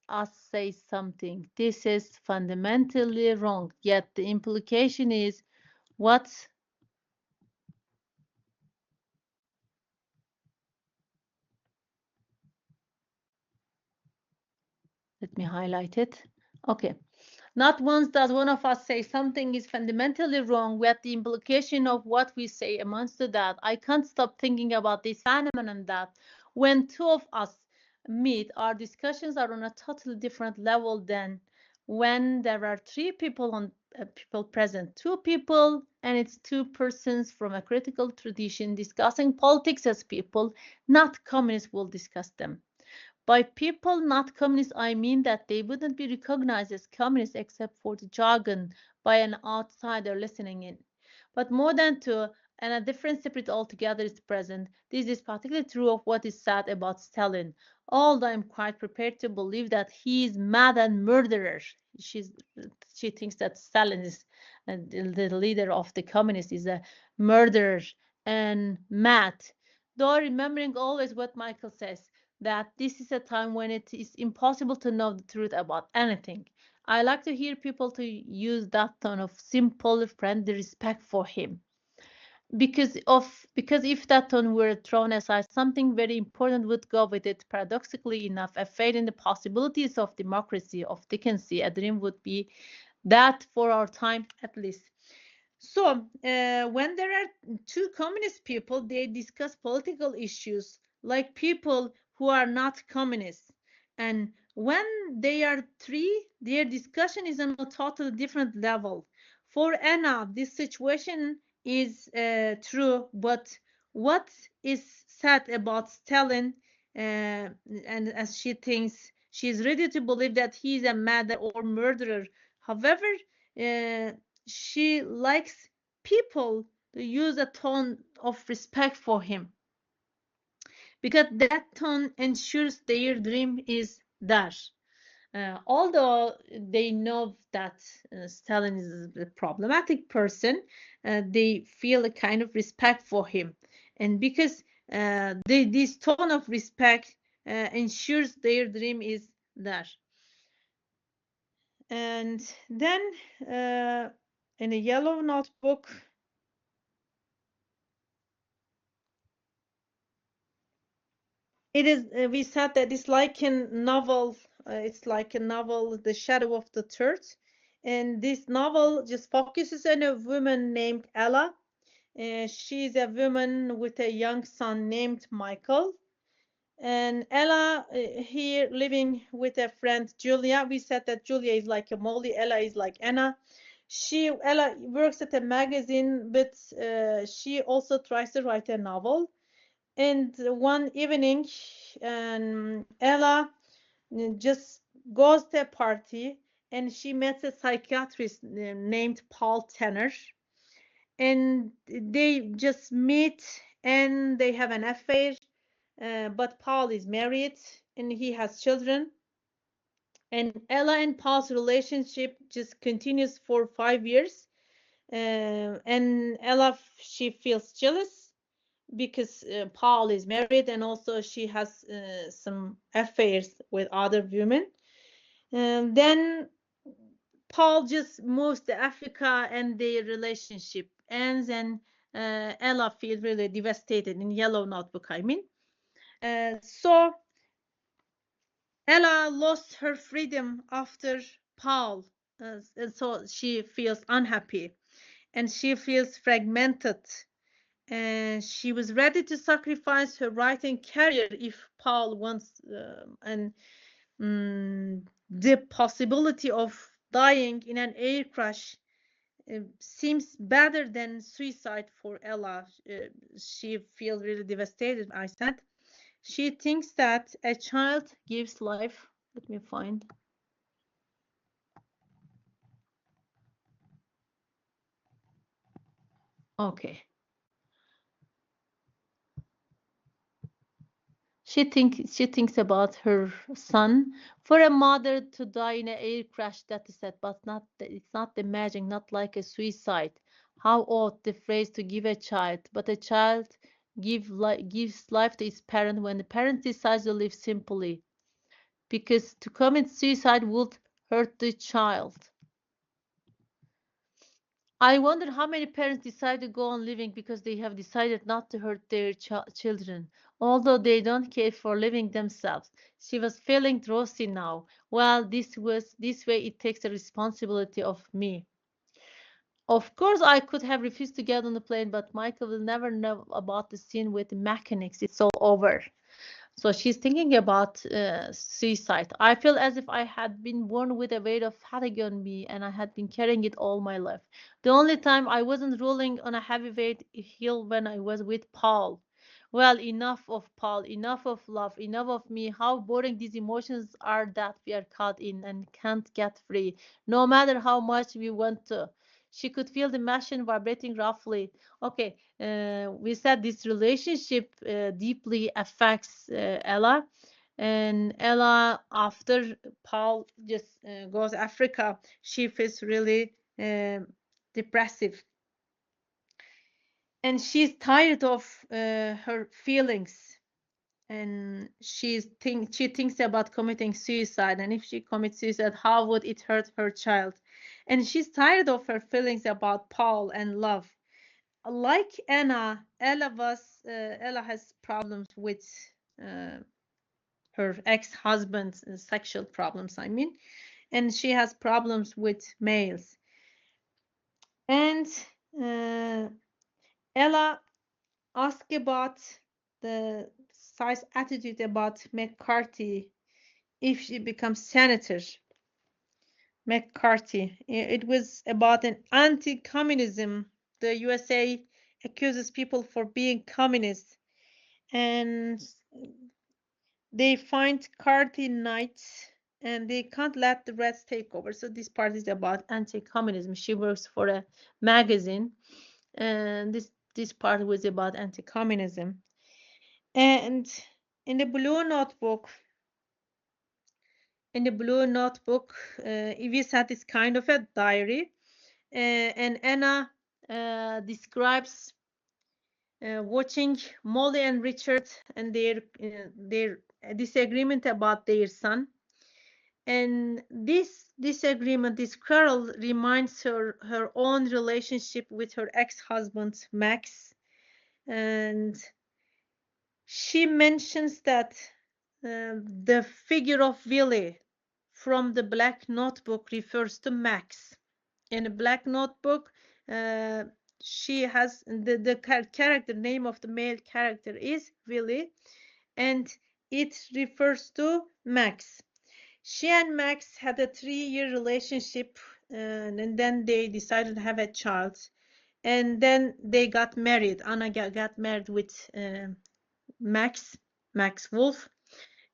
say something. This is fundamentally wrong. Yet the implication is what? Let me highlight it. Okay. Not once does one of us say something is fundamentally wrong with the implication of what we say amounts to that. I can't stop thinking about this phenomenon that when two of us meet, our discussions are on a totally different level than when there are three people present, two people, and it's two persons from a critical tradition discussing politics as people, not communists will discuss them. By people not communists, I mean that they wouldn't be recognized as communists except for the jargon by an outsider listening in. But more than two, and a different spirit altogether is present. This is particularly true of what is said about Stalin, although I'm quite prepared to believe that he is mad and murderer. She's, she thinks that Stalin is the leader of the communists is a murderer and mad. Though remembering always what Michael says, that this is a time when it is impossible to know the truth about anything. I like to hear people to use that tone of simple, friendly respect for him. Because if that tone were thrown aside, something very important would go with it. Paradoxically enough, a faith in the possibilities of democracy, of decency, a dream would be that for our time at least. So, when there are two communist people, they discuss political issues like people who are not communists. And when they are three, their discussion is on a totally different level. For Anna, this situation is true, but what is said about Stalin, and as she thinks, she is ready to believe that he is a murderer or murderer. However, uh, she likes people to use a tone of respect for him because that tone ensures their dream is there. Although they know that Stalin is a problematic person, they feel a kind of respect for him. And because this tone of respect ensures their dream is there. And then in a yellow notebook, it is, we said that it's like a novel, it's like a novel, The Shadow of the Third. And this novel just focuses on a woman named Ella. She's a woman with a young son named Michael. And Ella here living with a friend Julia. We said that Julia is like a Molly, Ella is like Anna. Ella works at a magazine, but she also tries to write a novel. And one evening, Ella just goes to a party and she meets a psychiatrist named Paul Tanner. And they just meet and they have an affair. But Paul is married and he has children. And Ella and Paul's relationship just continues for 5 years. And Ella, she feels jealous because Paul is married and also she has some affairs with other women. Then Paul just moves to Africa and their relationship ends, and Ella feels really devastated in Yellow Notebook, I mean. So Ella lost her freedom after Paul, and so she feels unhappy and she feels fragmented. And she was ready to sacrifice her writing career if Paul wants, and the possibility of dying in an air crash seems better than suicide for Ella. She feels really devastated, I said. She thinks that a child gives life. Let me find. Okay. She thinks about her son. For a mother to die in an air crash, that is sad, but not it's not the magic, not like a suicide. How odd the phrase to give a child, but a child gives life to its parent when the parent decides to live simply, because to commit suicide would hurt the child. I wonder how many parents decide to go on living because they have decided not to hurt their children, although they don't care for living themselves. She was feeling drowsy now. Well, this way it takes the responsibility of me. Of course, I could have refused to get on the plane, but Michael will never know about the scene with the mechanics. It's all over. So she's thinking about suicide. I feel as if I had been born with a weight of fatigue on me and I had been carrying it all my life. The only time I wasn't rolling on a heavyweight hill when I was with Paul. Well, enough of Paul, enough of love, enough of me. How boring these emotions are that we are caught in and can't get free, no matter how much we want to. She could feel the machine vibrating roughly. Okay, we said this relationship deeply affects Ella. And Ella, after Paul just goes Africa, she feels really depressive, and she's tired of her feelings. And she thinks about committing suicide. And if she commits suicide, how would it hurt her child? And she's tired of her feelings about Paul and love. Like Anna, Ella has problems with uh, her ex-husband's sexual problems, I mean, and she has problems with males. And uh, Ella asked about the size attitude about McCarthy if she becomes senator. McCarthy. It was about an anti-communism. The USA accuses people for being communist, and they find Carthy Knights, and they can't let the Reds take over. So this part is about anti-communism. She works for a magazine, and this part was about anti-communism. And in the blue notebook, in the blue notebook, Evie had this kind of a diary, and Anna describes watching Molly and Richard and their disagreement about their son. And this disagreement, this quarrel, reminds her own relationship with her ex-husband Max. And she mentions that the figure of Willie from the Black Notebook refers to Max. In the Black Notebook, uh, she has the character name of the male character is Willie, and it refers to Max. She and Max had a 3-year relationship, and then they decided to have a child. And then they got married. Anna got married with Max, Max Wolf.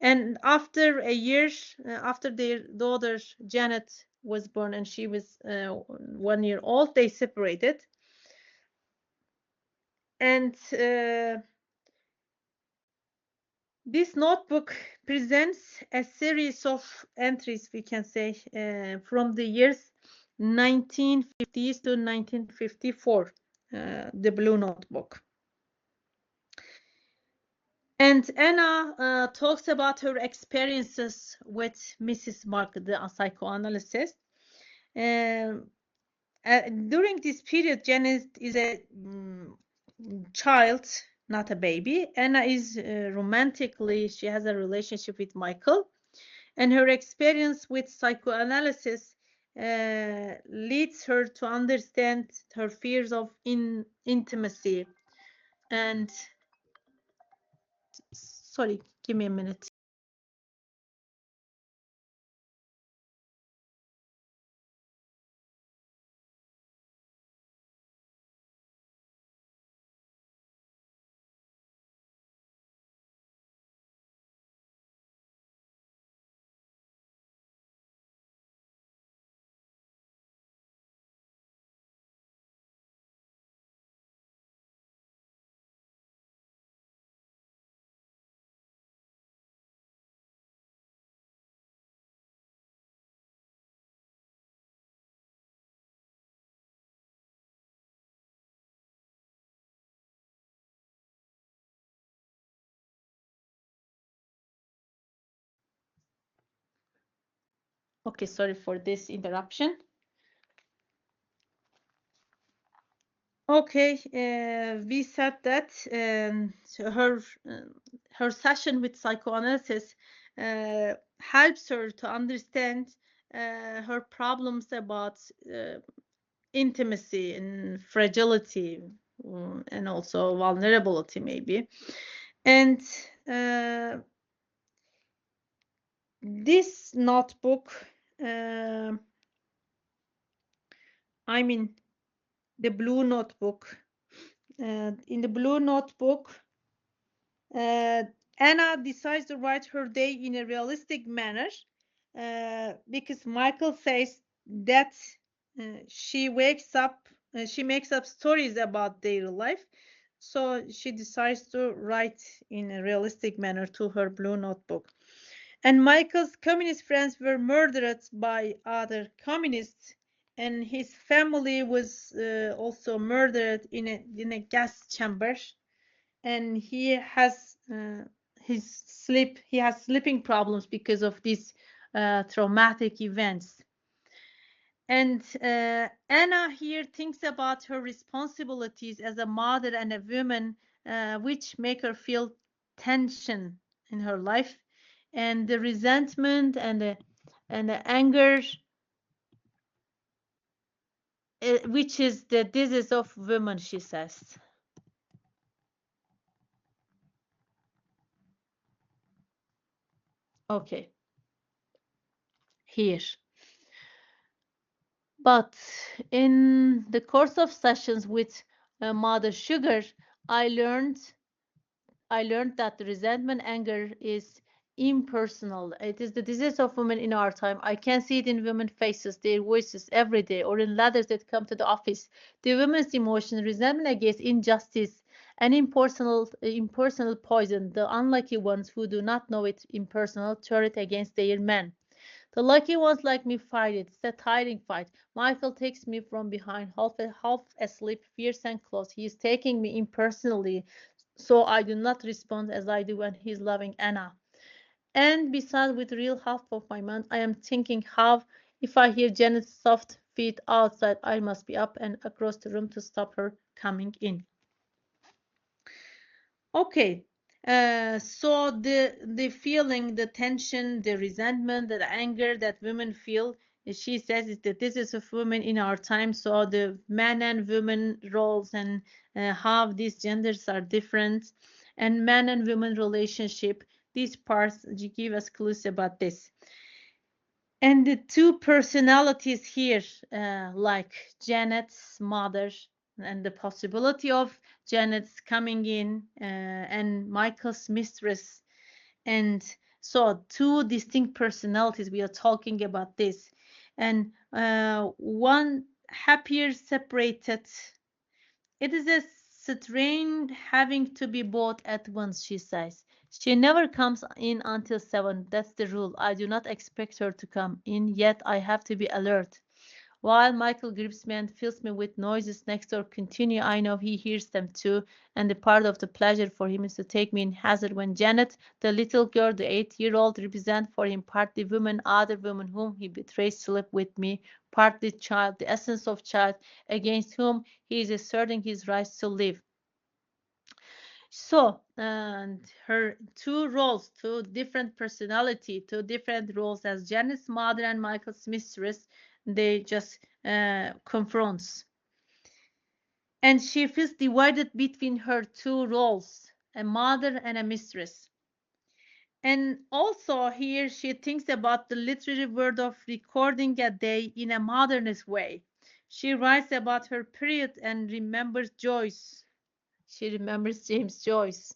And after a year, after their daughter Janet was born and she was 1 year old, they separated. And this notebook presents a series of entries, we can say, from the years 1950s to 1954, the Blue Notebook. And Anna talks about her experiences with Mrs. Mark, the psychoanalyst. Um, During this period, Janet is a child, not a baby. Anna is romantically, she has a relationship with Michael, and her experience with psychoanalysis leads her to understand her fears of intimacy. And sorry, give me a minute. Okay, sorry for this interruption. Okay, we said that so her session with psychoanalysis helps her to understand her problems about intimacy and fragility, and also vulnerability maybe. And this notebook, uh, I mean the blue notebook, in the blue notebook, Anna decides to write her day in a realistic manner, because Michael says that she makes up stories about their life. So she decides to write in a realistic manner to her blue notebook. And Michael's communist friends were murdered by other communists, and his family was also murdered in a gas chamber. And he has sleeping problems because of these traumatic events. And Anna here thinks about her responsibilities as a mother and a woman, which make her feel tension in her life, and the resentment and the anger, which is the disease of women, she says. Okay, here. But in the course of sessions with Mother Sugar, I learned I learned that the resentment, anger is impersonal. It is the disease of women in our time. I can see it in women's faces, their voices every day, or in letters that come to the office. The women's emotion, resentment against injustice, and impersonal poison. The unlucky ones who do not know it impersonal turn it against their men. The lucky ones like me fight it. It's a tiring fight. Michael takes me from behind, half asleep, fierce and close. He is taking me impersonally, so I do not respond as I do when he's loving Anna. And besides, with real half of my mind, I am thinking how, if I hear Janet's soft feet outside, I must be up and across the room to stop her coming in. Okay, so the feeling, the tension, the resentment, the anger that women feel, she says is that this is of women in our time. So the man and women roles, and how these genders are different, and man and woman relationship. These parts give us clues about this. And the two personalities here, like Janet's mother, and the possibility of Janet's coming in, and Michael's mistress. And so, two distinct personalities, we are talking about this. And one happier separated. It is a strain having to be both at once, she says. She never comes in until 7. That's the rule. I do not expect her to come in, yet I have to be alert. While Michael grips me and fills me with noises next door continue, I know he hears them too, and the part of the pleasure for him is to take me in hazard when Janet, the little girl, the 8-year-old, represent for him partly woman, other woman whom he betrays sleep with me, partly child, the essence of child, against whom he is asserting his rights to live. So, and her two roles, two different personality, two different roles as Janet's mother and Michael's mistress, they just confronts. And she feels divided between her two roles, a mother and a mistress. And also here she thinks about the literary word of recording a day in a modernist way. She writes about her period and remembers Joyce. She remembers James Joyce.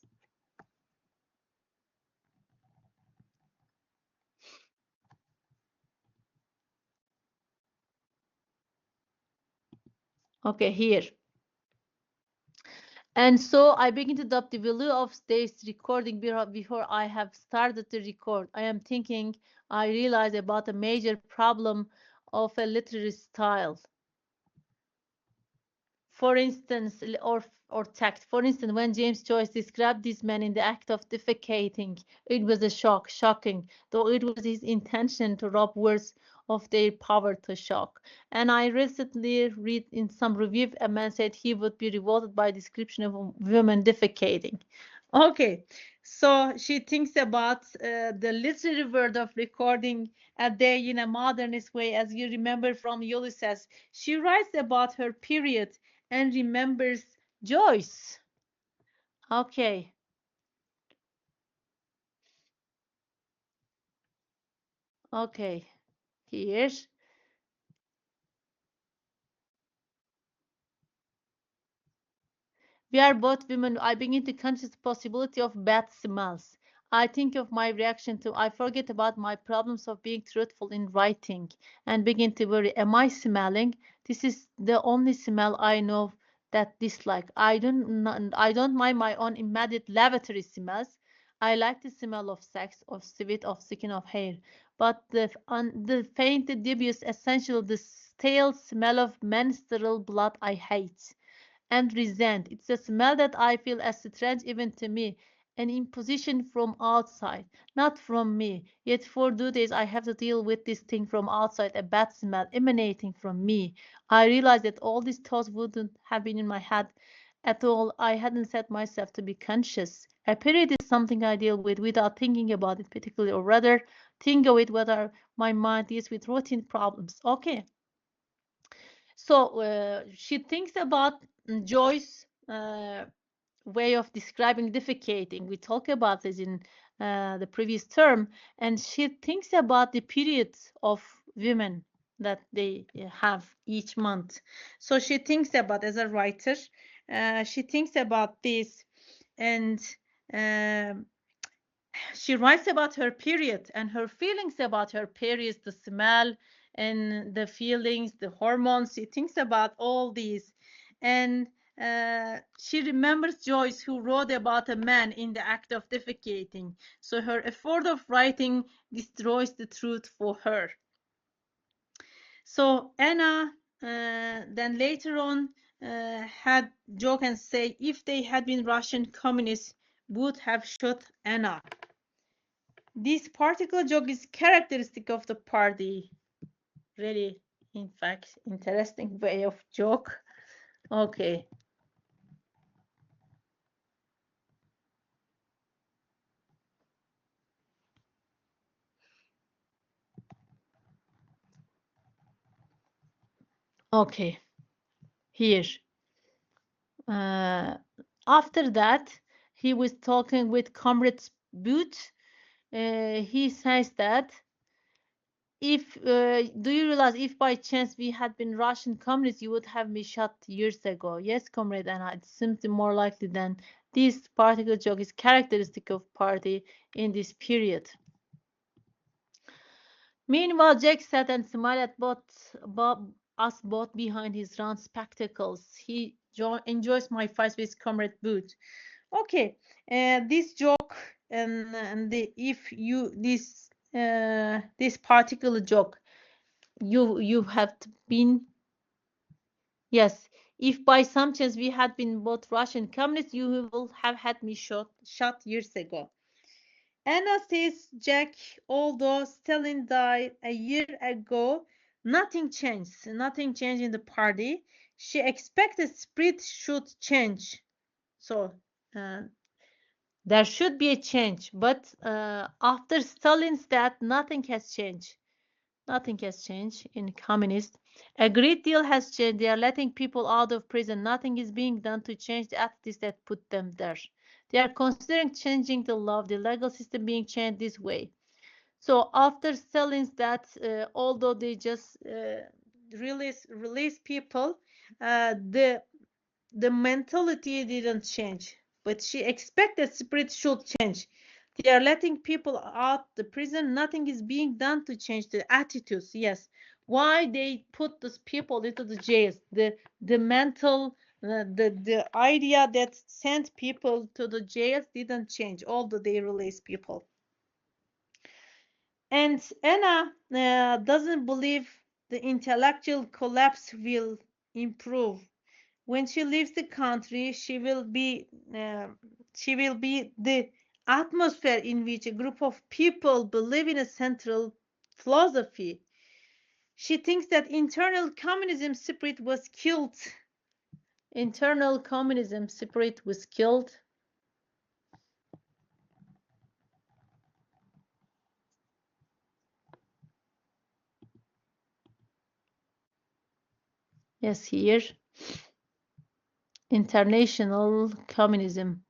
Okay, here. And so I begin to doubt the value of this recording before I have started to record. I am thinking, I realize about a major problem of a literary style. For instance, or tact. For instance, when James Joyce described this man in the act of defecating, it was a shocking, though it was his intention to rob words of their power to shock. And I recently read in some review a man said he would be revolted by description of women defecating. Okay, so she thinks about the literary word of recording a day in a modernist way, as you remember from Ulysses. She writes about her period and remembers Joyce. Okay, okay, here. We are both women. I begin to conscious the possibility of bad smells. I think of my reaction to, I forget about my problems of being truthful in writing and begin to worry, am I smelling? This is the only smell I know that dislike. I don't mind my own immediate lavatory smells. I like the smell of sex, of sweat, of skin, of hair. But the faint, dubious, essential, the stale smell of menstrual blood I hate and resent. It's a smell that I feel as strange even to me, an imposition from outside, not from me. Yet for 2 days I have to deal with this thing from outside, a bad smell emanating from me. I realized that all these thoughts wouldn't have been in my head at all. I hadn't set myself to be conscious. A period is something I deal with without thinking about it particularly, or rather think of it whether my mind deals with routine problems. Okay. So she thinks about Joyce's way of describing defecating. We talked about this in the previous term, and she thinks about the periods of women that they have each month. So she thinks about, as a writer, she thinks about this, and um she writes about her period and her feelings about her period, the smell and the feelings, the hormones. She thinks about all these. And she remembers Joyce, who wrote about a man in the act of defecating. So her effort of writing destroys the truth for her. So Anna then later on had joke and say, if they had been Russian communists, would have shot Anna. This particular joke is characteristic of the party. Really, in fact, interesting way of joke. Okay. Okay. Here. Uh, After that, he was talking with Comrade Boot. He says that if do you realize if by chance we had been Russian communists, you would have me shot years ago. Yes, comrade, and it seems more likely than this particular joke is characteristic of party in this period. Meanwhile, Jack sat and smiled at us both behind his round spectacles. He enjoys my fights with Comrade Booth. Okay, this joke and the if you this particular joke you have been, yes, if by some chance we had been both Russian communists, you will have had me shot years ago. Anna says Jack, although Stalin died a year ago, nothing changed. Nothing changed in the party. She expected spirit should change. So uh, there should be a change. But after Stalin's death, nothing has changed. Nothing has changed in communist. A great deal has changed. They are letting people out of prison. Nothing is being done to change the attitudes that put them there. They are considering changing the law, the legal system being changed this way. So after Stalin's death, although they just release people, the mentality didn't change. But she expected spirit should change. They are letting people out the prison. Nothing is being done to change the attitudes. Yes, why they put those people into the jails? The mental the idea that sent people to the jails didn't change, although they release people. And Anna doesn't believe the intellectual collapse will improve. When she leaves the country, she will be the atmosphere in which a group of people believe in a central philosophy. She thinks that internal communism spirit was killed. Internal communism spirit was killed. Yes, here. International communism.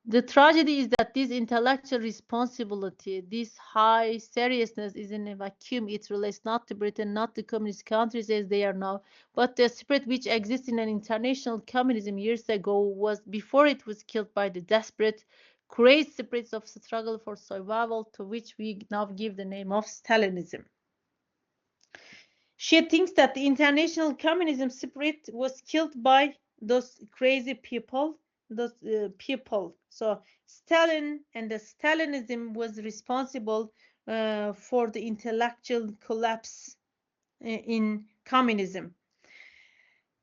The tragedy is that this intellectual responsibility, this high seriousness is in a vacuum. It relates not to Britain, not to communist countries as they are now, but the spirit which exists in an international communism years ago was before it was killed by the desperate, crazy spirits of struggle for survival to which we now give the name of Stalinism. She thinks that the international communism spirit was killed by those crazy people, those people. So Stalin and the Stalinism was responsible for the intellectual collapse in communism.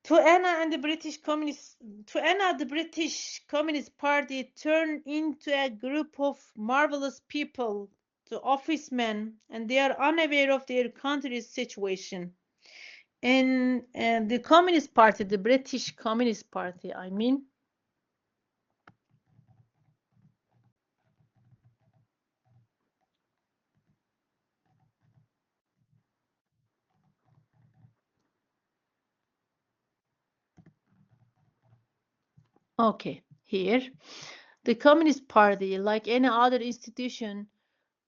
To Anna and the to Anna, the British Communist Party turned into a group of marvelous people, the officemen, and they are unaware of their country's situation. And the Communist Party, the British Communist Party, I mean, okay, here, the Communist Party, like any other institution,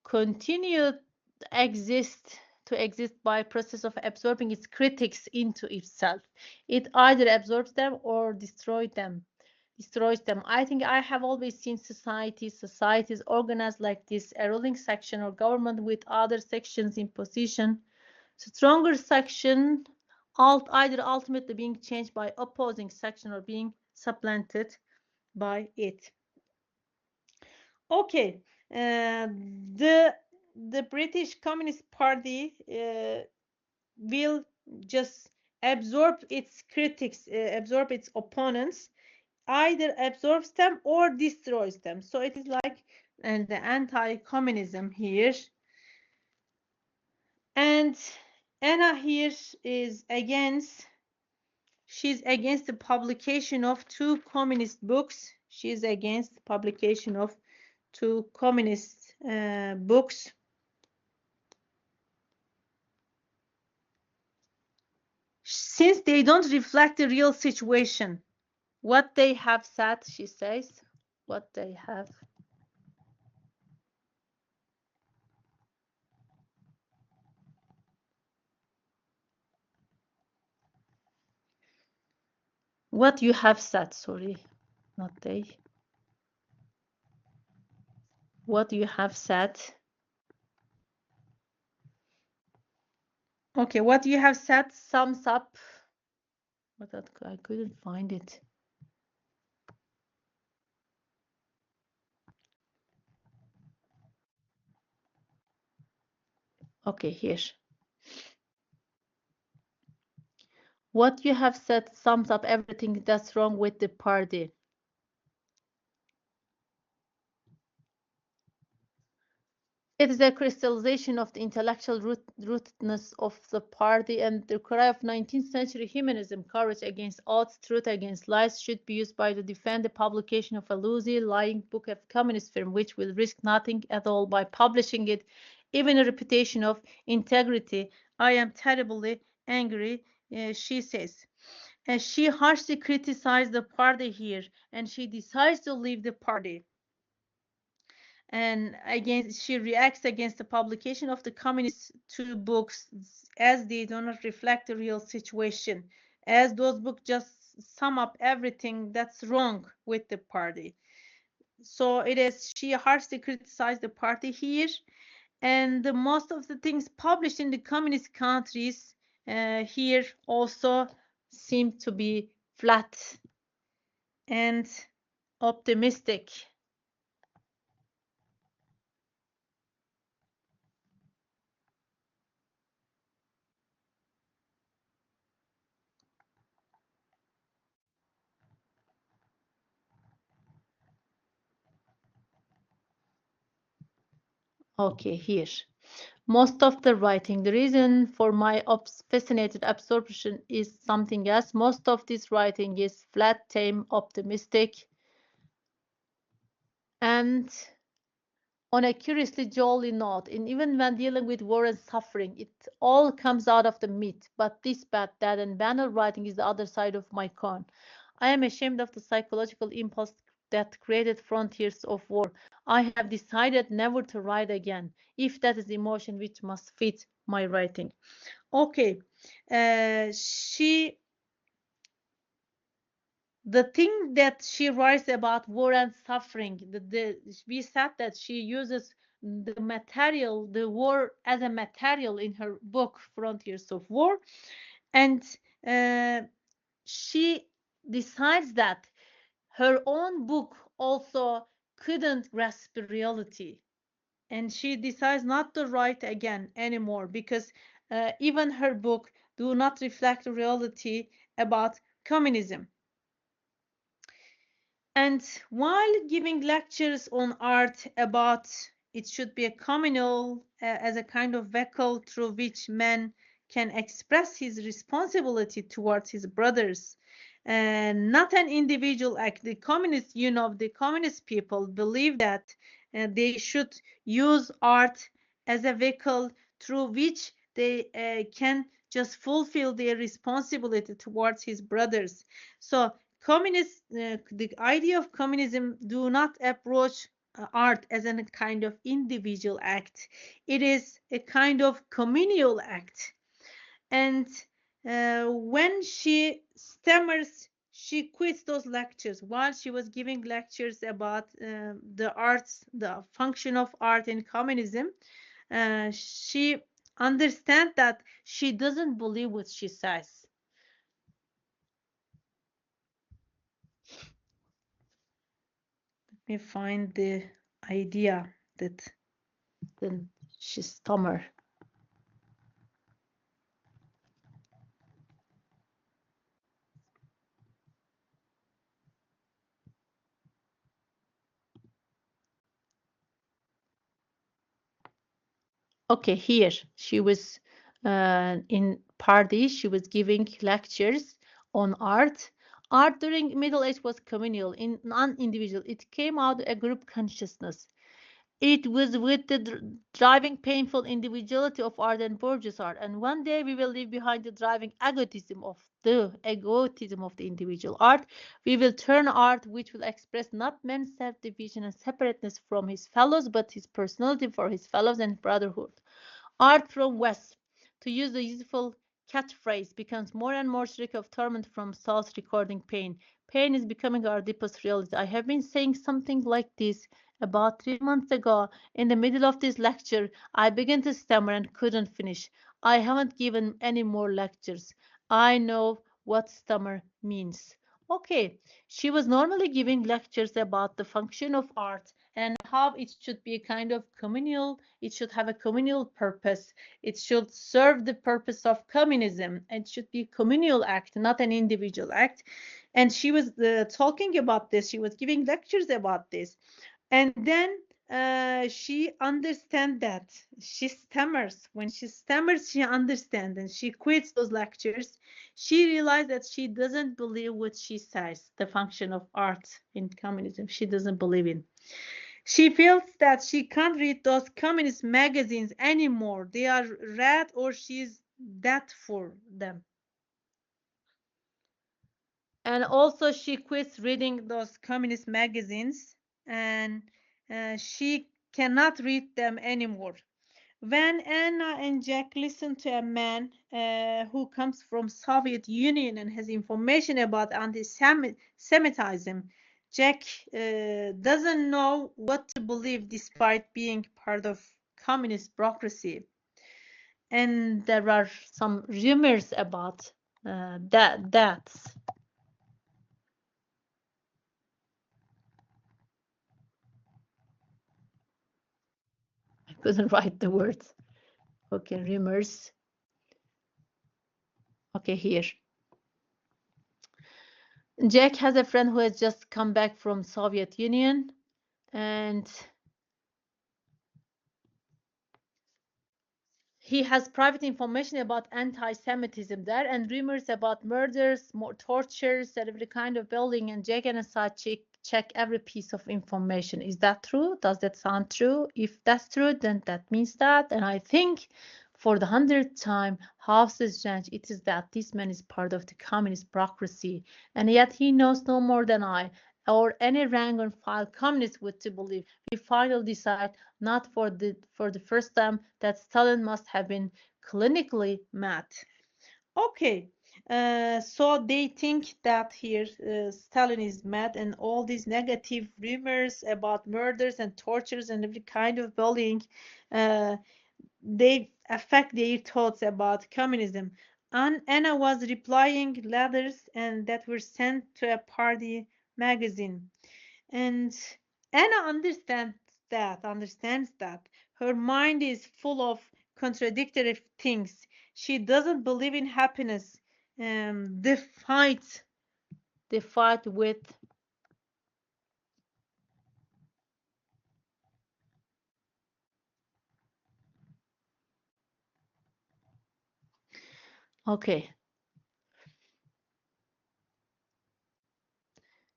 continued to exist by process of absorbing its critics into itself. It either absorbs them or destroys them. I think I have always seen societies organized like this, a ruling section or government with other sections in position. Stronger section either ultimately being changed by opposing section or being supplanted by it. Okay, the British Communist Party will just absorb its critics, absorb its opponents, either absorbs them or destroys them. So it is like the anti-communism here. And Anna here is against, she's against the publication of two communist books. She's against the publication of two communist books. Since they don't reflect the real situation. What they have said, she says, what they have. What you have said, sorry, not they. What you have said. Okay, what you have said sums up. What I couldn't find it. Okay, here. What you have said sums up everything that's wrong with the party. It is a crystallization of the intellectual rootedness of the party, and the cry of 19th century humanism, courage against odds, truth against lies, should be used by to defend the publication of a loosely lying book of communist firm, which will risk nothing at all by publishing it, even a reputation of integrity. I am terribly angry, she says. And she harshly criticized the party here, and she decides to leave the party. And again, she reacts against the publication of the communist two books as they do not reflect the real situation, as those books just sum up everything that's wrong with the party. So it is, she harshly criticized the party here, and the most of the things published in the communist countries here also seem to be flat and optimistic. Okay, here. most of the writing. The reason for my fascinated absorption is something else. Most of this writing is flat, tame, optimistic, and on a curiously jolly note. And even when dealing with war and suffering, it all comes out of the meat. But this, bad, that, and banal writing is the other side of my coin. I am ashamed of the psychological impulse that created frontiers of war. I have decided never to write again, if that is emotion which must fit my writing. Okay, she the thing that she writes about war and suffering, we said that she uses the material, the war as a material in her book, Frontiers of War, and uh, she decides that her own book also couldn't grasp reality, and she decides not to write again anymore because even her book do not reflect the reality about communism. And while giving lectures on art about it should be a communal as a kind of vehicle through which man can express his responsibility towards his brothers, and not an individual act. The communist, the communist people believe that they should use art as a vehicle through which they can just fulfill their responsibility towards his brothers. So the idea of communism do not approach art as a kind of individual act. It is a kind of communal act. And when she stammers, she quits those lectures. While she was giving lectures about the arts, the function of art in communism, she understands that she doesn't believe what she says. Me find the idea that then she stammer. Okay, here she was in party. She was giving lectures on art. Art during Middle Age was communal, in non-individual. It came out a group consciousness. It was with the driving painful individuality of art and bourgeois art. And one day we will leave behind the driving egotism of the individual art. We will turn art which will express not man's self-division and separateness from his fellows, but his personality for his fellows and brotherhood. Art from West, to use the useful catchphrase, becomes more and more shriek of torment from souls recording pain. Pain is becoming our deepest reality. I have been saying something like this about 3 months ago. In the middle of this lecture, I began to stammer and couldn't finish. I haven't given any more lectures. I know what stammer means. Okay, she was normally giving lectures about the function of art and how it should be a kind of communal, it should have a communal purpose. It should serve the purpose of communism. It should be a communal act, not an individual act. And she was talking about this. She was giving lectures about this. And then she understands that. She stammers. When she stammers, she understands and she quits those lectures. She realized that she doesn't believe what she says, the function of art in communism. She doesn't believe in. She feels that she can't read those communist magazines anymore. They are read or she's dead for them. And also she quits reading those communist magazines and she cannot read them anymore. When Anna and Jack listen to a man who comes from Soviet Union and has information about anti-Semitism, Jack doesn't know what to believe despite being part of communist bureaucracy. And there are some rumors about that. I couldn't write the words. Okay, rumors. Okay, here. Jack has a friend who has just come back from Soviet Union, and he has private information about anti-Semitism there and rumors about murders, more tortures, every kind of building, and Jake and Assad check every piece of information. Is that true? Does that sound true? If that's true, then that means that. And I think for the 100th time, Hafez's ranch, it is that this man is part of the communist bureaucracy, and yet he knows no more than I or any rank and file communist would to believe. We finally decide not for the first time that Stalin must have been clinically mad. Okay, so they think that here Stalin is mad, and all these negative rumors about murders and tortures and every kind of bullying, they affect their thoughts about communism. And Anna was replying letters and that were sent to a party magazine. And Anna understands that her mind is full of contradictory things. She doesn't believe in happiness. The fight with okay.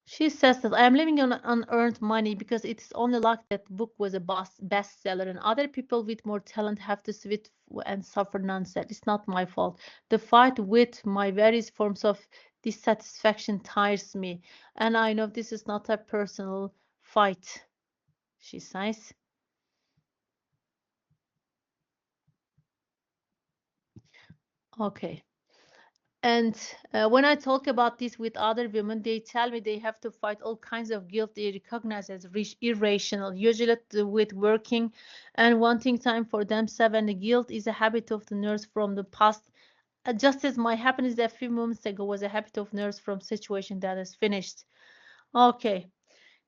She says that I am living on unearned money because it's only luck that book was a bestseller, and other people with more talent have to sweat and suffer nonsense. It's not my fault. The fight with my various forms of dissatisfaction tires me, and I know this is not a personal fight. She says. Okay. And when I talk about this with other women, they tell me they have to fight all kinds of guilt they recognize as irrational, usually with working and wanting time for themselves. And the guilt is a habit of the nurse from the past, just as my happiness a few moments ago was a habit of nurse from situation that is finished. Okay,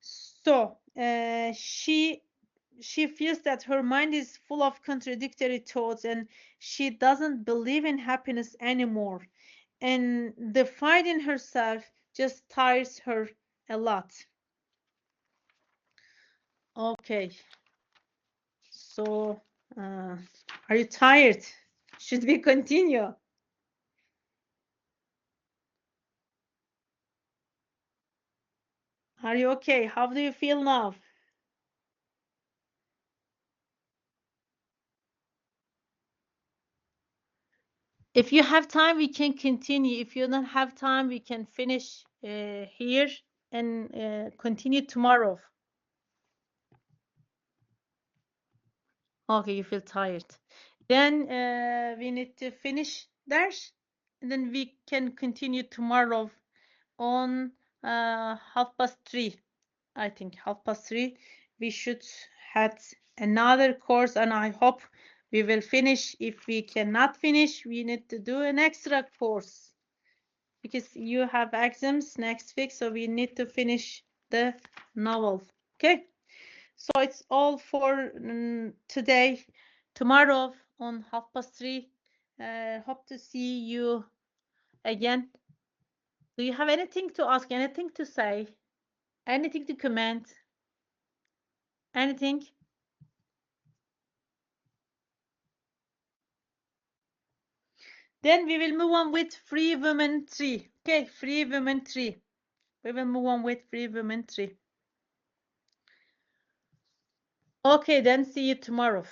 so she feels that her mind is full of contradictory thoughts and she doesn't believe in happiness anymore, and the fight in herself just tires her a lot. Okay, so are you tired? Should we continue? Are you okay? How do you feel now? If you have time, we can continue. If you don't have time, we can finish here and continue tomorrow. Okay, you feel tired. Then we need to finish there, and then we can continue tomorrow on 3:30. I think 3:30. We should have another course, and I hope we will finish. If we cannot finish, we need to do an extra course because you have exams next week, so we need to finish the novel. Okay, so it's all for today. Tomorrow on 3:30. Hope to see you again. Do you have anything to ask, anything to say, anything to comment, anything? Then we will move on with Free Women 3. Okay, Free Women 3. We will move on with Free Women 3. Okay, then see you tomorrow.